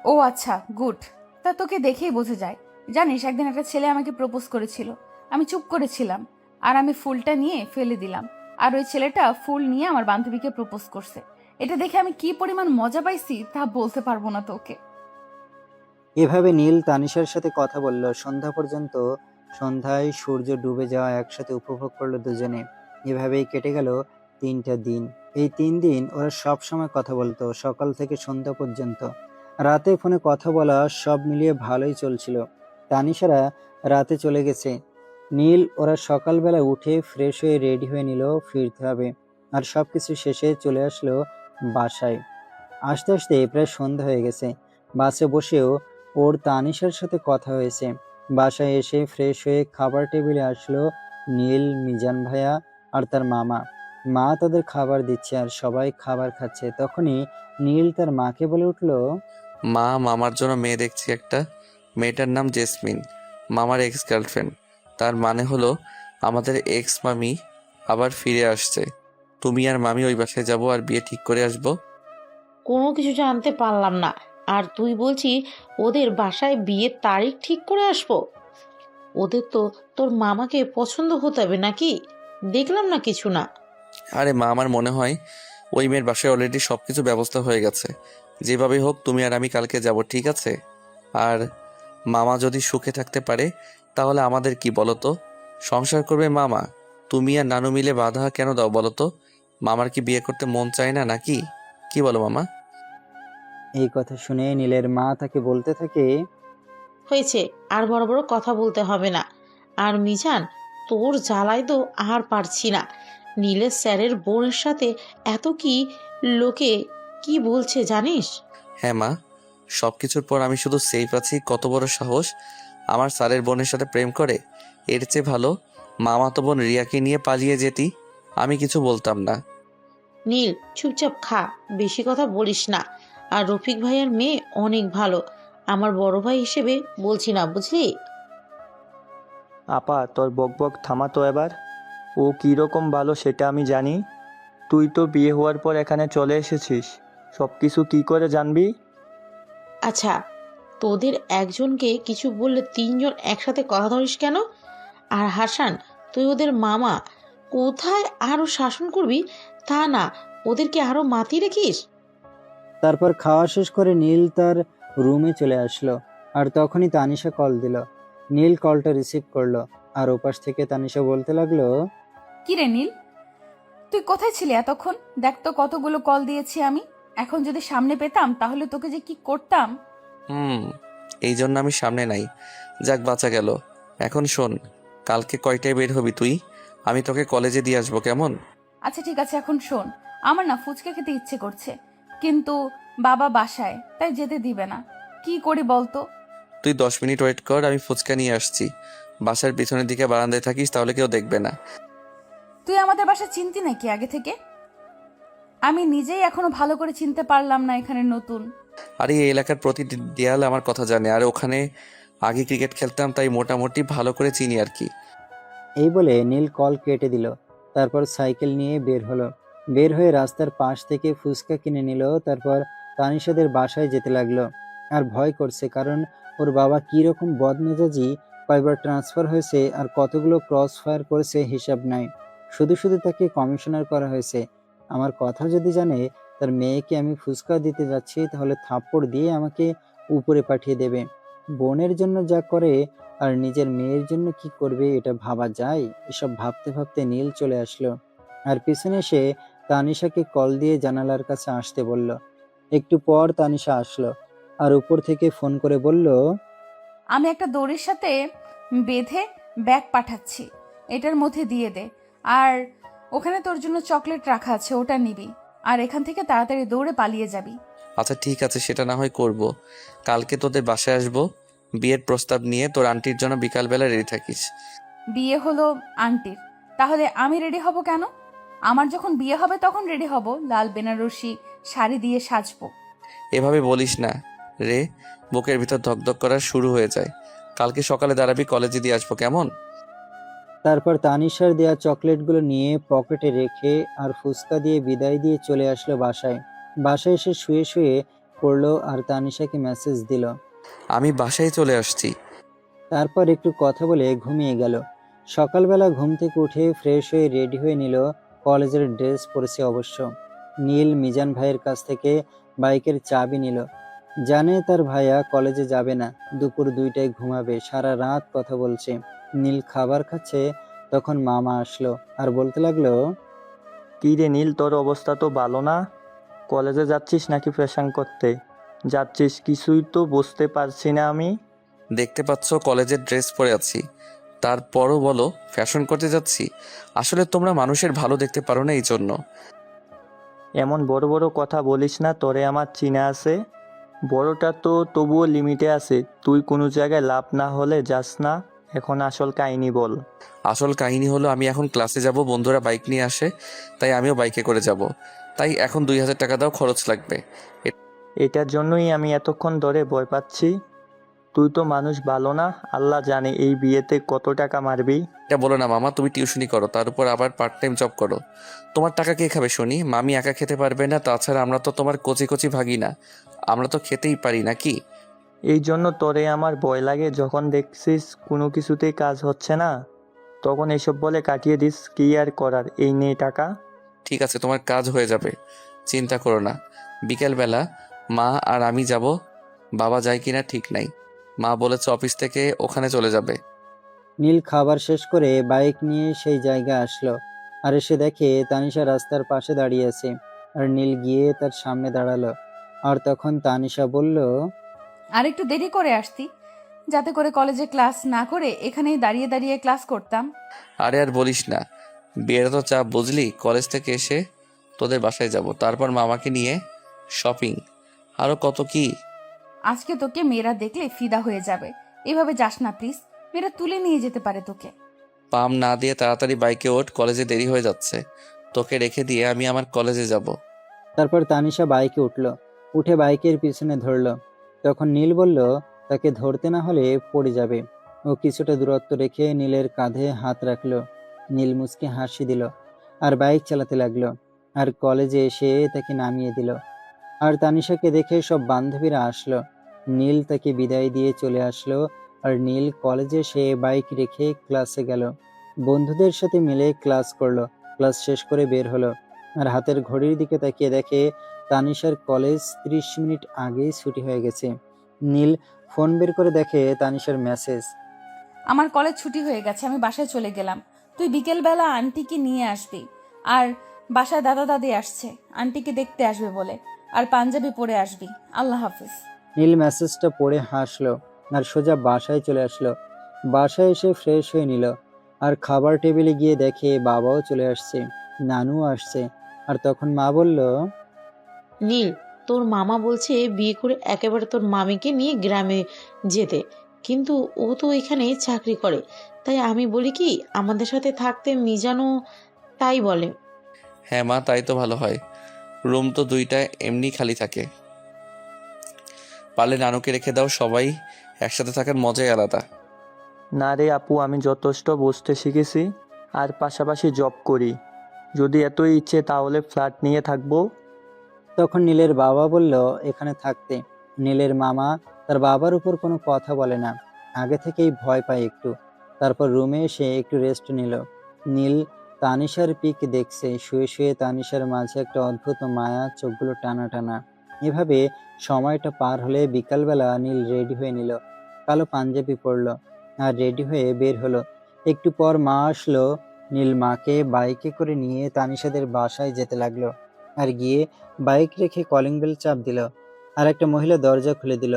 ও আচ্ছা, গুড। তা তোকে দেখেই বোঝা যায়। জানিস, একদিন একটা ছেলে আমাকে প্রপোজ করেছিল। আমি চুপ করেছিলাম, আর আমি ফুলটা নিয়ে ফেলে দিলাম। আর ওই ছেলেটা ফুল নিয়ে আমার বান্ধবীকে প্রপোজ করছে। এটা দেখে আমি কি পরিমাণ মজা পাইছি তা বলতে পারবো না তোকে। এভাবে নীল তানিশার সাথে কথা বলল সন্ধ্যা পর্যন্ত। সন্ধ্যায় সূর্য ডুবে যাওয়া একসাথে উপভোগ করলো দুজনে। এভাবেই কেটে গেল 3টা দিন। এই 3 দিন ওরা সব সময় কথা বলতো, সকাল থেকে সন্ধ্যা পর্যন্ত। রাতে ফোনে কথা বলা সব মিলিয়ে ভালোই চলছিল। তানিশারা রাতে চলে গেছে। নীল ওরা সকালবেলা উঠে ফ্রেশ হয়ে রেডি হয়ে নিল, ফিরতে হবে। আর সবকিছু শেষে চলে আসলো বাসায়। আসতে আসতে প্রায় সন্ধ্যা হয়ে গেছে। বাসে বসেও ওর তানিশার সাথে কথা হয়েছে। বাসায় এসে ফ্রেশ হয়ে খাবার টেবিলে আসলো নীল, মিজান ভাইয়া আর তার মামা। মা তাদের খাবার দিচ্ছে আর সবাই খাবার খাচ্ছে। তখনই নীল তার মাকে বলে উঠলো, মা, মামার জন্য মেয়ে দেখছি একটা। মেয়েটার নাম জেসমিন, মামার এক্স গার্লফ্রেন্ড। তার মানে হলো আমাদের এক্স মামি আবার ফিরে আসছে। তুমি আর মামি ওই বাসায় যাবো আর বিয়ে ঠিক করে আসবো। কোনো কিছু জানতে পারলাম না। আর তুই বলছি ওদের বাসায় বিয়ের তারিখ ঠিক করে আসবো? ওদের তো তোর মামাকে পছন্দ হতে হবে নাকি? দেখলাম না কিছু না। আরে মা, আমার মনে হয় ওই মেয়ের বাসায় অলরেডি সব কিছু ব্যবস্থা হয়ে গেছে। যেভাবে হোক তুমি আর আমি কালকে যাব, ঠিক আছে? আর মামা যদি সুখে থাকতে পারে তাহলে আমাদের কি বলো তো? সংসার করবে মামা, তুমি আর নানু মিলে বাধা কেন দাও বলো তো? মামার কি বিয়ে করতে মন চায় না নাকি? কি বলো মামা? এই কথা শুনে নীলের মা তাকে বলতে থাকে, হয়েছে, আর বড় বড় কথা বলতে হবে না। আর মিজান, তোর জ্বালায় তো আর পারছি না। নীলের স্যারের বোনের সাথে এত কি লোকে কি বলছে জানিস? হ্যাঁ মা, সব কিছুর পর আমি শুধু সেফ আছি। কত বড় সাহস আমার স্যারের বোনের সাথে প্রেম করে। এর চেয়ে ভালো মামাতো বোন রিয়াকে নিয়ে পালিয়ে যেতি, আমি কিছু বলতাম না। নীল, চুপচাপ খা, বেশি কথা বলিস না। আর রফিক ভাইয়ের মেয়ে অনেক ভালো, আমার বড় ভাই হিসেবে বলছি না, বুঝলি? আপা, তোর বকবক থামাতো এবার। ও কীরকম ভালো সেটা আমি জানি। তুই তো বিয়ে হওয়ার পর এখানে চলে এসেছিস, সব কিছু কী করে জানবি? আচ্ছা, তোদের একজনকে কিছু বললে তিনজন একসাথে কথা ধরিস কেন? আর হাসান, তুই ওদের মামা, কোথায় আরো শাসন করবি তা না, ওদেরকে আরো মাতিয়ে রেখিস। তারপর খাওয়া শেষ করে নীল তার রুমে চলে আসলো। আর তখনই তানিশা কল দিল। নীল কলটা রিসিভ করলো। আর ওপাশ থেকে তানিশা বলতে লাগলো, কি রে নীল, তুই কোথায় ছিলি এতক্ষণ? দেখ তো কতগুলো কল দিয়েছি আমি। এখন যদি সামনে পেতাম তাহলে তোকে যে কি করতাম। এই জন্য আমি সামনে নাই। যাক, বাঁচা গেল। এখন শোন, কালকে কয়টায় বের হবি তুই? আমি তোকে কলেজে দিয়ে আসবো, কেমন? আচ্ছা ঠিক আছে, এখন শোন, আমার না ফুচকা খেতে ইচ্ছে করছে, কিন্তু বাবা বাসায়, তাই যেতে দিবে না। কি করি বলতো? তুই 10 মিনিট ওয়েট কর, আমি ফুচকা নিয়ে আসছি। বাসার পিছনের দিকে বারান্দায় থাকিস, তাহলে কেউ দেখবে না। তুই আমাদের বাসা চিনতি নাকি আগে থেকে? আমি নিজেই এখনো ভালো করে চিনতে পারলাম না, এখানে নতুন। আর এই এলাকার প্রতি দেয়াল আমার কথা জানে, আর ওখানে আগে ক্রিকেট খেলতাম, তাই মোটামুটি ভালো করে চিনি আর কি। এই বলে নীল কল কেটে দিল। তারপর সাইকেল নিয়ে বের হলো। বের হয়ে রাস্তার পাশ থেকে ফুচকা কিনে নিল। তারপর তানিশাদের বাসায় যেতে লাগলো। আর ভয় করছে, কারণ ওর বাবা কি রকম বদমেজাজি, কয়বার ট্রান্সফার হয়েছে আর কতগুলো ক্রস ফায়ার করেছে হিসাব নাই। শুধু শুধু তাকে কমিশনার করা হয়েছে। আমার কথা যদি জানে তার মেয়েকে আমি ফুচকা দিতে যাচ্ছি, তাহলে থাপ্পড় দিয়ে আমাকে উপরে পাঠিয়ে দেবে। বোনের জন্য যা করে, আর নিজের মেয়ের জন্য কি করবে এটা ভাবা যায়? এসব ভাবতে ভাবতে নীল চলে আসলো। আর পিছনে এসে তানিশাকে কল দিয়ে জানালার কাছে আসতে বলল। একটু পর তানিশা আসলো। আর উপর থেকে ফোন করে বলল, আমি একটা দড়ির সাথে বেঁধে ব্যাগ পাঠাচ্ছি, এটার মধ্যে দিয়ে দে। আর ওখানে তোর জন্য চকলেট রাখা আছে, ওটা নিবি। আর এখান থেকে তাড়াতাড়ি দৌড়ে পালিয়ে যাবি। আচ্ছা ঠিক আছে, সেটা না হয় করব। কালকে তোদের বাসায় আসবো বিয়ের প্রস্তাব নিয়ে। তোর আন্টির জন্য বিকালবেলা রেডি থাকিস। বিয়ে হলো আন্টির, তাহলে আমি রেডি হব কেন? আমার যখন বিয়ে হবে তখন রেডি হব, লাল বেনারসি শাড়ি দিয়ে সাজবো। এভাবে বলিস না রে, বুকের ভিতর ধকধক করা শুরু হয়ে যায়। কালকে সকালে দাঁড়াবি, কলেজে দিয়ে আসবো, কেমন? তারপর তানিশার দেয়া চকলেটগুলো নিয়ে পকেটে রেখে আর ফুচকা দিয়ে বিদায় দিয়ে চলে আসলো বাসায়। বাসায় এসে শুয়ে শুয়ে পড়লো আর তানিশাকে মেসেজ দিল। আমি বাসায় চলে আসছি। তারপর একটু কথা বলে ঘুমিয়ে গেল। সকালবেলা ঘুম থেকে উঠে ফ্রেশ হয়ে রেডি হয়ে নিল। কলেজের ড্রেস পরেছে অবশ্য। নীল মিজান ভাইয়ের কাছ থেকে বাইকের চাবি নিল। জানে তার ভাইয়া কলেজে যাবে না, দুপুর 2টায় ঘুমাবে, সারা রাত কথা বলছে। নীল খাবার খাচ্ছে, তখন মামা আসলো আর বলতে লাগলো, কী রে নীল, তোর অবস্থা তো ভালো না। কলেজে যাচ্ছিস নাকি ফ্যাশন করতে যাচ্ছিস? কিছুই তো বুঝতে পারছি না আমি। দেখতে পাচ্ছ কলেজের ড্রেস পরে আছি, তারপরও বলো ফ্যাশন করতে যাচ্ছি? আসলে তোমরা মানুষের ভালো দেখতে পারো না, এই জন্য। এমন বড় বড় কথা বলিস না, তোরে আমার চিনা আছে। বড়টা তো তবুও লিমিটে আছে। তুই কোনো জায়গায় লাভ না হলে যাস না। এখন আসল কাহিনী বল। আসল কাহিনী হলো, আমি এখন ক্লাসে যাব, বন্ধুরা বাইক নিয়ে আসে, তাই আমিও বাইকে করে যাব। তাই এখন 2000 টাকা দাও, খরচ লাগবে। এটার জন্যই আমি এতক্ষণ ধরে ভয় পাচ্ছি। তুই তো মানুষ ভালো না। আল্লাহ জানে এই বিয়েতে কত টাকা মারবি। এটা বলো না মামা, তুমি টিউশনি করো, তার উপর আবার পার্ট টাইম জব করো। তোমার টাকা কে খাবে শুনি? মামি একা খেতে পারবে না, তাছাড়া আমরা তো তোমার কচি কচি ভাগি না, আমরা তো খেতেই পারি নাকি। এই জন্য তোরে আমার ভয় লাগে। যখন দেখছিস কোনো কিছুতেই কাজ হচ্ছে না, তখন এসব বলে কাটিয়ে দিস। কি আর করার, এই নে টাকা। ঠিক আছে, তোমার কাজ হয়ে যাবে, চিন্তা করো না। বিকেলবেলা মা আর আমি যাব, বাবা যায় কিনা ঠিক নাই। মা বলেছে অফিস থেকে ওখানে চলে যাবে। নীল খাবার শেষ করে বাইক নিয়ে সেই জায়গায় আসলো, আর এসে দেখে তানিশা রাস্তার পাশে দাঁড়িয়ে আছে। আর নীল গিয়ে তার সামনে দাঁড়ালো। আর তখন তানিশা বলল, আর একটু দেরি করে আসতি, যাতে করে কলেজে ক্লাস না করে এখানেই দাঁড়িয়ে দাঁড়িয়ে ক্লাস করতাম। আরে আর বলিস না, বিয়ের তো চাপ বুঝলি। কলেজ থেকে এসে তোদের বাসায় যাব, তারপর মামাকে নিয়ে শপিং, আরও কত কি। আজকে তোকে মেয়েরা দেখলে ফিদা হয়ে যাবে। এভাবে যাস না প্লিজ, মেয়েরা তুলে নিয়ে যেতে পারে তোকে। পাম না দিয়ে তাড়াতাড়ি বাইকে ওঠ, কলেজে দেরি হয়ে যাচ্ছে। তোকে রেখে দিয়ে আমি আমার কলেজে যাব। তারপর তানিশা বাইকে উঠলো, উঠে বাইকের পিছনে ধরলো। তখন নীল বলল, তাকে ধরতে না হলে পড়ে যাবে। ও কিছুটা দূরত্ব রেখে নীলের কাঁধে হাত রাখলো। নীল মুচকি হাসি দিল আর বাইক চালাতে লাগলো। আর কলেজে এসে তাকে নামিয়ে দিল। আর তানিশাকে দেখে সব বান্ধবীরা আসলো। নীল তাকে বিদায় দিয়ে চলে আসলো। আর নীল কলেজে এসে বাইক রেখে ক্লাসে গেল। বন্ধুদের সাথে মিলে ক্লাস করলো। ক্লাস শেষ করে বের হলো। আর হাতের ঘড়ির দিকে তাকিয়ে দেখে তানিশার কলেজ 30 মিনিট আগেই ছুটি হয়ে গেছে। নীল ফোন বের করে দেখে তানিশার মেসেজ। আমার কলেজ ছুটি হয়ে গেছে, আমি বাসায় চলে গেলাম। তুই বিকেলবেলা আন্টিকে নিয়ে আসবি। আর বাসায় দাদা দাদি আসছে, আন্টিকে দেখতে আসবে বলে। আর পাঞ্জাবি পরে আসবি। আল্লাহ হাফিজ। নীল মেসেজটা পড়ে হাসলো আর সোজা বাসায় চলে আসলো। বাসায় এসে ফ্রেশ হয়ে নিল। আর খাবার টেবিলে গিয়ে দেখে বাবাও চলে আসছে, নানুও আসছে। আর তখন মা বলল, নীল, তোর মামা বলছে বিয়ে করে একেবারে তোর মামিকে নিয়ে গ্রামে যেতে, কিন্তু ও তো এখানে চাকরি করে। তাই আমি বলি কি, আমাদের সাথে থাকতে মিজানও তাই বলে। হ্যাঁ মা, তাই তো ভালো হয়। রুম তো দুইটা এমনি খালি থাকে। পারলে নানুকে রেখে দাও, সবাই একসাথে থাকার মজাই আলাদা। না রে আপু, আমি যথেষ্ট বুঝতে শিখেছি আর পাশাপাশি জব করি। যদি এতই ইচ্ছে তাহলে ফ্ল্যাট নিয়ে থাকবো। তখন নীলের বাবা বলল এখানে থাকতে। নীলের মামা তার বাবার উপর কোনো কথা বলে না, আগে থেকেই ভয় পায় একটু। তারপর রুমে এসে একটু রেস্ট নিল। নীল তানিশার পিক দেখছে, শুয়ে শুয়ে তানিশার মাঝে একটা অদ্ভুত মায়া, চোখগুলো টানা টানা। এভাবে সময়টা পার হলে বিকালবেলা নীল রেডি হয়ে নিল, কালো পাঞ্জাবি পরলো আর রেডি হয়ে বের হলো। একটু পর মা আসলো। নীল মাকে বাইকে করে নিয়ে তানিশাদের বাসায় যেতে লাগলো। আর গিয়ে বাইক রেখে কলিং বেল চাপ দিল। আর একটা মহিলা দরজা খুলে দিল।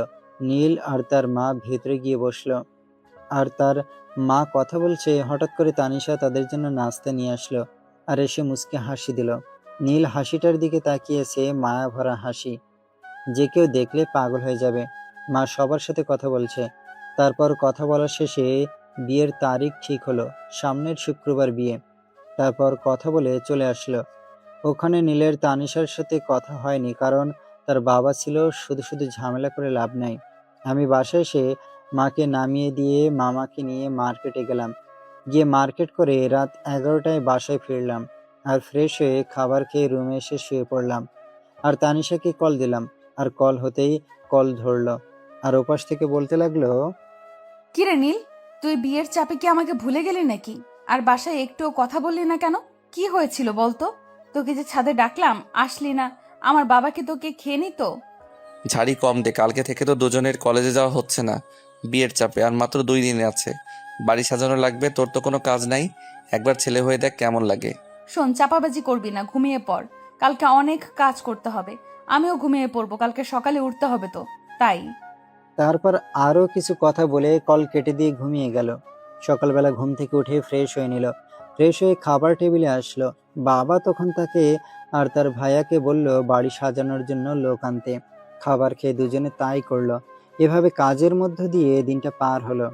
নীল আর তার মা ভেতরে গিয়ে বসলো। আর তার মা কথা বলছে। হঠাৎ করে তানিশা তাদের জন্য নাস্তা নিয়ে আসলো আর এসে মুচকে হাসি দিল। নীল হাসিটার দিকে তাকিয়েছে, মায়া ভরা হাসি, যে কেউ দেখলে পাগল হয়ে যাবে। মা সবার সাথে কথা বলছে। তারপর কথা বলা শেষে বিয়ের তারিখ ঠিক হলো, সামনের শুক্রবার বিয়ে। তারপর কথা বলে চলে আসলো। ওখানে নীলের তানিশার সাথে কথা হয়নি, কারণ তার বাবা ছিল। শুধু শুধু ঝামেলা করে লাভ নাই। আমি বাসায় এসে মাকে নামিয়ে দিয়ে মামাকে নিয়ে মার্কেটে গেলাম। গিয়ে মার্কেট করে রাত 11টায় বাসায় ফিরলাম। আর ফ্রেশ হয়ে খাবার খেয়ে রুমে এসে শুয়ে পড়লাম। আর তানিশাকে কল দিলাম। আর কল হতেই কল ধরলো। আর ওপাশ থেকে বলতে লাগলো, কিরে নীল, তুই বিয়ের চাপে কি আমাকে ভুলে গেলি নাকি? আর বাসায় একটুও কথা বললি না কেন? কি হয়েছিল বলতো? তোকে যে ছাদে ডাকলাম আসলি না। আমার বাবাকে তোকে খেয়ে নিত। ঝাড়ি কম দে, কালকে থেকে তো দুজনের কলেজে যাওয়া হচ্ছে না, বিয়ের চাপে। আর মাত্র 2 দিন আছে, বাড়ি সাজানো লাগবে। তোর তো কোনো কাজ নাই, একবার ছেলে হয়ে দেখ কেমন লাগে। শোন, চাপাবাজি করবি না, ঘুমিয়ে পড়। কালকে অনেক কাজ করতে হবে। আমিও ঘুমিয়ে পড়বো, কালকে সকালে উঠতে হবে তো, তাই। তারপর আরো কিছু কথা বলে কল কেটে দিয়ে ঘুমিয়ে গেল। সকালবেলা ঘুম থেকে উঠে ফ্রেশ হয়ে নিল। ফ্রেশ হয়ে খাবার টেবিলে আসলো। বাবা তখন তাকে আর তার ভাইয়াকে বলল বাড়ি সাজানোর জন্য লোক আনতে। খাবার খেয়ে দুজনে তাই করলো। এভাবে কাজের মধ্য দিয়ে দিনটা পার হলো।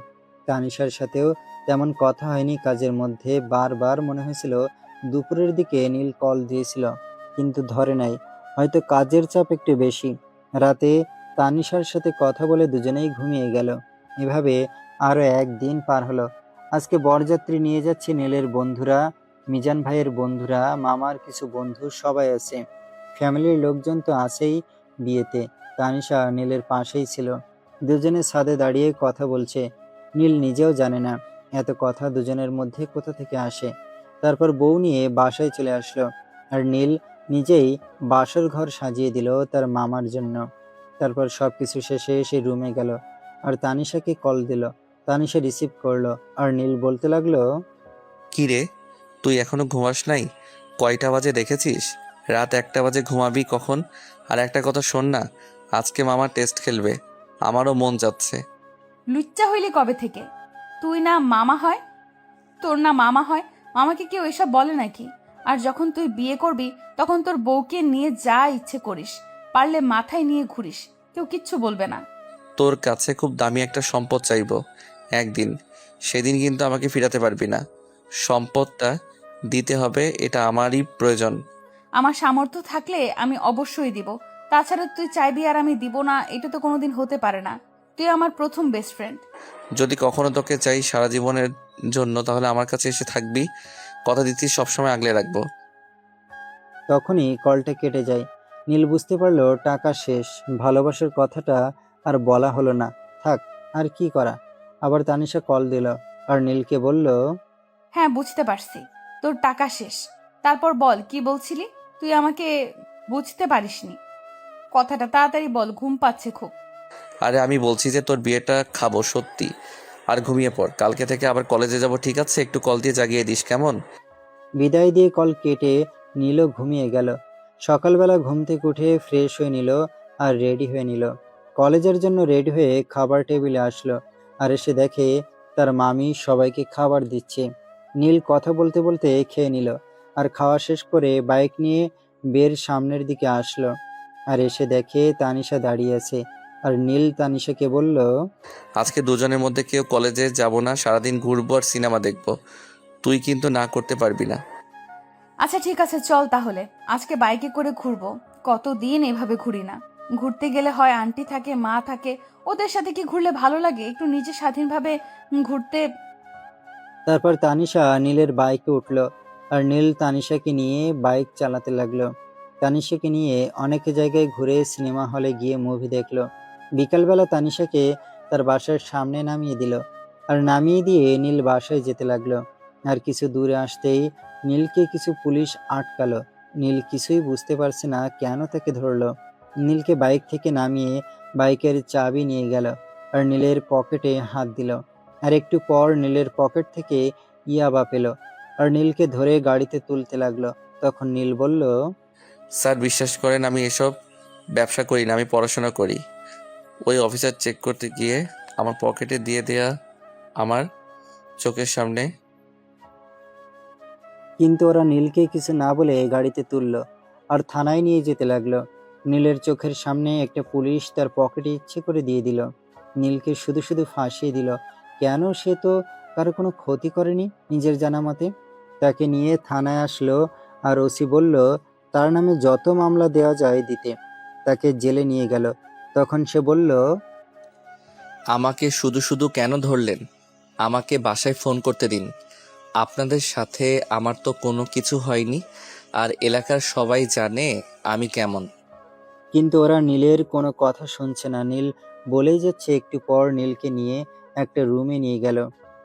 তানিশার সাথেও তেমন কথা হয়নি কাজের মধ্যে। বারবার মনে হয়েছিল দুপুরের দিকে নীল কল দিয়েছিল, কিন্তু ধরে নাই। হয়তো কাজের চাপ একটু বেশি। রাতে তানিশার সাথে কথা বলে দুজনেই ঘুমিয়ে গেল। এভাবে আরো একদিন পার হলো। আজকে বরযাত্রী নিয়ে যাচ্ছে নীলের বন্ধুরা, মিজান ভাইয়ের বন্ধুরা, মামার কিছু বন্ধু, সবাই আছে। ফ্যামিলির লোকজন তো আছেই বিয়েতে। তানিশা নীলের পাশেই ছিল। দুজনে ছাদে দাঁড়িয়ে কথা বলছে। নীল নিজেও জানে না এত কথা দুজনের মধ্যে কোথা থেকে আসে। তারপর বউ নিয়ে বাসায় চলে আসলো। আর নীল নিজেই বাসর ঘর সাজিয়ে দিল তার মামার জন্য। তারপর সবকিছু শেষে সে রুমে গেল আর তানিশাকে কল দিল। তানিশা রিসিভ করলো আর নীল বলতে লাগলো, কি রে, তুই এখনো ঘুমাস নাই? কয়টা বাজে দেখেছিস? রাত 1টা বাজে ঘুমাবি কখন? আর একটা কথা শোন না, আজকে মামা টেস্ট খেলবে, আমারও মন যাচ্ছে। লুচ্চা হইলি কবে থেকে? তুই না মামা হয়, তোর না মামা হয়, মামাকে কেউ এসব বলে নাকি? আর যখন তুই বিয়ে করবি তখন তোর বউকে নিয়ে যা ইচ্ছে করিস, পারলে মাথায় নিয়ে ঘুরিস, কেউ কিচ্ছু বলবে না। তোর কাছে খুব দামি একটা সম্পদ চাইবো একদিন, সেদিন কিন্তু আমাকে ফিরাতে পারবি না। সম্পদটা দিতে হবে, এটা আমারই প্রয়োজন। আমার সামর্থ্য থাকলে আমি অবশ্যই দিব, তাছাড়া তুই চাইবি আর আমি দিব না, এটা তো কোনোদিন হতে পারে না। তুই আমার প্রথম বেস্ট ফ্রেন্ড। যদি কখনো তোকে চাই সারা জীবনের জন্য, তাহলে আমার কাছে এসে থাকবি, কথা দিচ্ছি সবসময় আগলে রাখবো। তখনই কলটা কেটে যায়। নীল বুঝতে পারলো টাকা শেষ, ভালোবাসার কথাটা আর বলা হলো না। থাক, আর কি করা। আবার তানিশা কল দিল আর নীলকে বলল, হ্যাঁ, বুঝতে পারছি, তোর টাকা শেষ। তারপর বল, কি বলছিলি? তুই আমাকে বুঝতে পারিসনি, কথাটা তাড়াতাড়ি বল, ঘুম পাচ্ছে খুব। আরে আমি বলছি যে তোর বিয়েটা খাবো সত্যি, আর ঘুমিয়ে পড়, কালকে থেকে আবার কলেজে যাব, ঠিক আছে? একটু কল দিয়ে জাগিয়ে দিস, কেমন? বিদায় দিয়ে কল কেটে নীলও ঘুমিয়ে গেল। সকালবেলা ঘুম থেকে উঠে ফ্রেশ হয়ে নিল আর রেডি হয়ে নিল। কলেজের জন্য রেডি হয়ে খাবার টেবিলে আসলো আর এসে দেখে তার মামি সবাইকে খাবার দিচ্ছে। নীল কথা বলতে বলতে খেয়ে নিল আর খাওয়া শেষ করে বাইক নিয়ে বের সামনের দিকে আসলো আর এসে দেখে তানিশা দাঁড়িয়ে আছে। আর নীল তানিশাকে বলল, আজকে দুজনের মধ্যে কেউ কলেজে যাব না, সারাদিন ঘুরবো আর সিনেমা দেখবো। তুই কিন্তু না করতে পারবি না। আচ্ছা ঠিক আছে, চল তাহলে আজকে বাইকে করে ঘুরবো। কতদিন এভাবে ঘুরি না। ঘুরতে গেলে হয় আন্টি থাকে, মা থাকে, ওদের সাথে কি ঘুরলে ভালো লাগে? একটু নিজে স্বাধীনভাবে ঘুরতে। তারপর তানিশা নীলের বাইকে উঠলো আর নীল তানিশাকে নিয়ে বাইক চালাতে লাগলো। তানিশাকে নিয়ে অনেক জায়গায় ঘুরে সিনেমা হলে গিয়ে মুভি দেখলো। বিকালবেলা তানিশাকে তার বাসার সামনে নামিয়ে দিল আর নামিয়ে দিয়ে নীল বাসায় যেতে লাগলো। আর কিছু দূরে আসতেই নীলকে কিছু পুলিশ আটকালো। নীল কিছুই বুঝতে পারছে না কেন তাকে ধরলো। নীলকে বাইক থেকে নামিয়ে বাইকের চাবি নিয়ে গেল আর নীলের পকেটে হাত দিল। আর একটু পর নীলের পকেট থেকে ইয়াবা পেল আর নীলকে ধরে গাড়িতে তুলতে লাগলো। তখন নীল বলল, স্যার বিশ্বাস করেন, আমি এসব ব্যবসা করি না, আমি পড়াশোনা করি। ওই অফিসার চেক করতে গিয়ে আমার পকেটে দিয়ে দেয়া আমার চোখের সামনে। কিন্তু ওরা নীলকে কিছু না বলে গাড়িতে তুললো আর থানায় নিয়ে যেতে লাগলো। নীলের চোখের সামনে একটা পুলিশ তার পকেটে ইচ্ছে করে দিয়ে দিল। নীলকে শুধু শুধু ফাঁসিয়ে দিল। কেন? সে তো কারো কোনো ক্ষতি করেনি নিজের জানা মতে। তাকে নিয়ে থানায় আসলো আর ওসি বলল তার নামে যত মামলা দেওয়া যায় দিতে। তাকে জেলে নিয়ে গেল। তখন সে বলল, আমাকে শুধু শুধু কেন ধরলেন? আমাকে বাসায় ফোন করতে দিন। আপনাদের সাথে আমার তো কোনো কিছু হয়নি, আর এলাকার সবাই জানে আমি কেমন। কিন্তু ওরা নীলের কোনো কথা শুনছে না। নীল বলেই যাচ্ছে। একটু পর নীলকে নিয়ে একটা রুমে নিয়ে গেল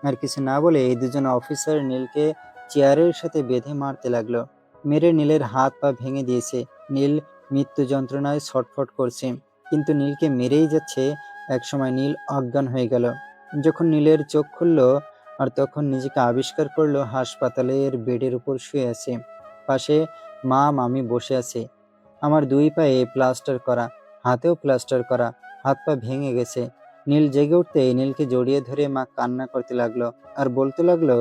আর কিছু না বলে এই দুজন অফিসার নীলকে চেয়ারের সাথে বেঁধে মারতে লাগলো। মেরে নীলের হাত পা ভেঙে দিয়েছে। নীল মৃত্যু যন্ত্রণায় ছটফট করছে, কিন্তু নীলকে মেরেই যাচ্ছে। একসময় নীল অজ্ঞান হয়ে গেল। যখন নীলের চোখ খুললো আর তখন নিজেকে আবিষ্কার করলো হাসপাতালের বেডের উপর শুয়ে আছে। পাশে মা মামি বসে আছে। আমার দুই পায়ে প্লাস্টার করা, হাতেও প্লাস্টার করা, হাত পা ভেঙে গেছে। নীল জেগে উঠতে নীলকে জড়িয়ে ধরে মা কান্না করতে লাগলো আর বলতে লাগলো,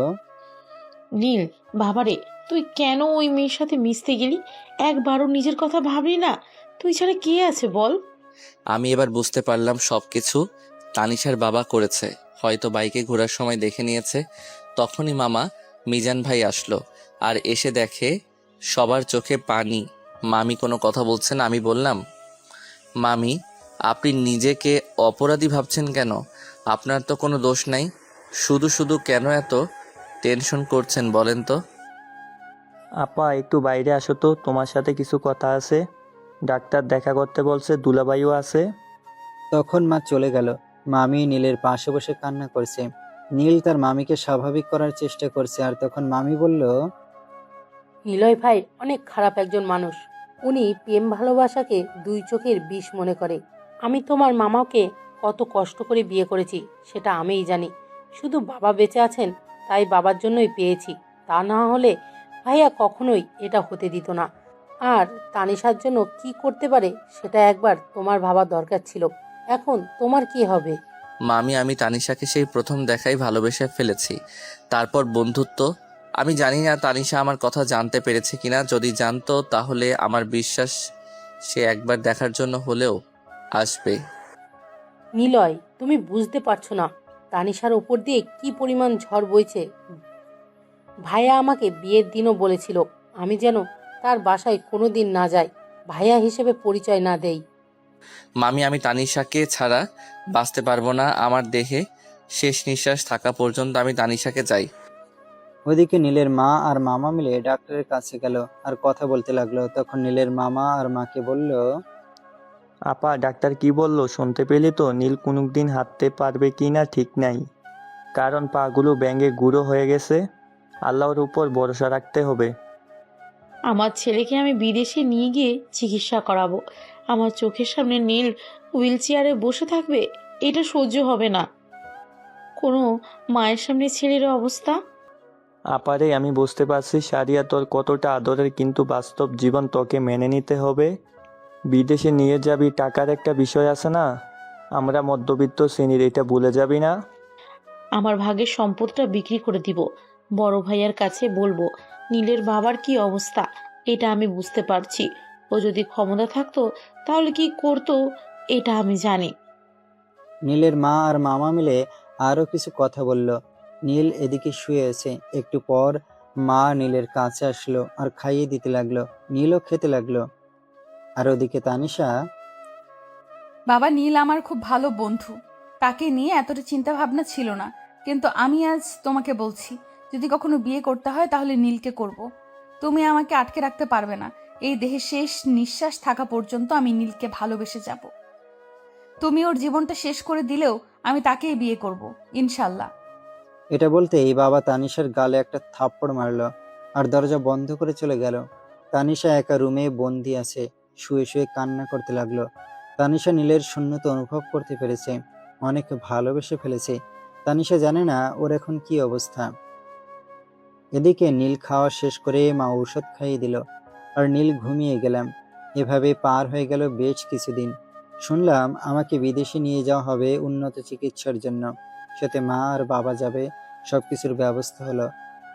নীল, বাবারে, তুই কেন ওই মেয়ের সাথে মিশতে গেলি? একবারও নিজের কথা ভাবলি না? তুই ছাড়া কে আছে বল? আমি এবার বুঝতে পারলাম সব কিছু তানিশার বাবা করেছে। হয়তো বাইকে ঘোরার সময় দেখে নিয়েছে। তখনই মামা মিজান ভাই আসলো আর এসে দেখে সবার চোখে পানি। মামি কোনো কথা বলছে না। আমি বললাম, মামি, আপনি নিজেকে অপরাধী ভাবছেন কেন? আপনার তো কোনো দোষ নাই, শুধু শুধু কেন এত টেনশন করছেন বলেন তো? আপা একটু বাইরে আসো তো, তোমার সাথে কিছু কথা আছে। ডাক্তার দেখা করতে বলছে, দুলাভাইও আছে। তখন মা চলে গেল। মামি নীলের পাশে বসে কান্না করছে। নীল তার মামিকে স্বাভাবিক করার চেষ্টা করছে আর তখন মামি বলল, নিলয় ভাই অনেক খারাপ একজন মানুষ। উনি প্রেম ভালোবাসাকে দুই চোখের বিষ মনে করে। আমি তোমার মামাকে কত কষ্ট করে বিয়ে করেছি সেটা আমিই জানি। শুধু বাবা বেঁচে আছেন তাই বাবার জন্যই পেয়েছি, তা না হলে ভাইয়া কখনোই এটা হতে দিত না। আর তানিশার জন্য কি করতে পারে সেটা একবার তোমার ভাবার দরকার ছিল। এখন তোমার কি হবে? মামি, আমি তানিশাকে সেই প্রথম দেখাই ভালোবেসে ফেলেছি, তারপর বন্ধুত্ব। আমি জানি না তানিশা আমার কথা জানতে পেরেছে কিনা। যদি জানতো তাহলে আমার বিশ্বাস সে একবার দেখার জন্য হলেও আসবে। নিলয়, তুমি বুঝতে পারছো না তানিশার ওপর দিয়ে কি পরিমাণ ঝড় বইছে। ভাইয়া আমাকে বিয়ের দিনও বলেছিল আমি যেন তার বাসায় কোনো দিন না যাই, ভাইয়া হিসেবে পরিচয় না দেই। মামি, আমি তানিশাকে ছাড়া বাঁচতে পারবো না। আমার দেহে শেষ নিঃশ্বাস থাকা পর্যন্ত আমি তানিশাকে চাই। ওদিকে নীলের মা আর মামা মিলে ডাক্তারের কাছে গেল আর কথা বলতে লাগলো। তখন নীলের মামা আর মাকে বলল, আপা, ডাক্তার কি বললো শুনতে পেলি তো? নীল কোনোদিন হাঁটতে পারবে কি না ঠিক নাই, কারণ পাগুলো ব্যাঙে গুঁড়ো হয়ে গেছে। আল্লাহর উপর ভরসা রাখতে হবে। আমার ছেলেকে আমি বিদেশে নিয়ে গিয়ে চিকিৎসা করাবো, আমার চোখের সামনে নীল হুইল চেয়ারে বসে থাকবে? এটা সহ্য হবে না। কোনো মায়ের সামনে ছেলের অবস্থা। আপারে, আমি বুঝতে পারছি সারিয়া তোর কতটা আদরের, কিন্তু বাস্তব জীবন তোকে মেনে নিতে হবে। বিদেশে নিয়ে যাবি, টাকার একটা বিষয় আছে না? আমরা মধ্যবিত্ত শ্রেণীর, এটা ভুলে যাবি না। আমার ভাগের সম্পদটা বিক্রি করে দিব, বড় ভাইয়ার কাছে বলবো। নীলের বাবার কি অবস্থা এটা আমি বুঝতে পারছি। ও যদি ক্ষমতা থাকতো তাহলে কি করতো এটা আমি জানি। নীলের মা আর মামা মিলে আরো কিছু কথা বলল। নীল এদিকে শুয়ে আছে। একটু পর মা নীলের কাছে আসলো আর খাইয়ে দিতে লাগলো। নীলও খেতে লাগলো। আর ওদিকে তানিশা, বাবা, নীল আমার খুব ভালো বন্ধু, তাকে নিয়ে এতটা চিন্তা ভাবনা ছিল না। কিন্তু আমি আজ তোমাকে বলছি, যদি কখনো বিয়ে করতে হয় তাহলে নীলকে করব। তুমি আমাকে আটকে রাখতে পারবে না। এই দেহে শেষ নিঃশ্বাস থাকা পর্যন্ত আমি নীলকে ভালোবেসে যাব। তুমি ওর জীবনটা শেষ করে দিলেও আমি তাকেই বিয়ে করব, ইনশাল্লাহ। এটা বলতেই বাবা তানিশার গালে একটা থাপ্পড় মারলো আর দরজা বন্ধ করে চলে গেল। তানিশা একা রুমে বন্দি আছে, শুয়ে শুয়ে কান্না করতে লাগলো। তানিশা নীলের শূন্যতা অনুভব করতে পেরেছে, অনেক ভালোবেসে ফেলেছে। তানিশা জানে না ওর এখন কি অবস্থা। এদিকে নীল খাওয়া শেষ করে মা ঔষধ খাইয়ে দিল আর নীল ঘুমিয়ে গেলাম। এভাবে পার হয়ে গেল বেশ কিছুদিন। শুনলাম আমাকে বিদেশে নিয়ে যাওয়া হবে উন্নত চিকিৎসার জন্য, সাথে মা আর বাবা যাবে। সবকিছুর ব্যবস্থা হলো।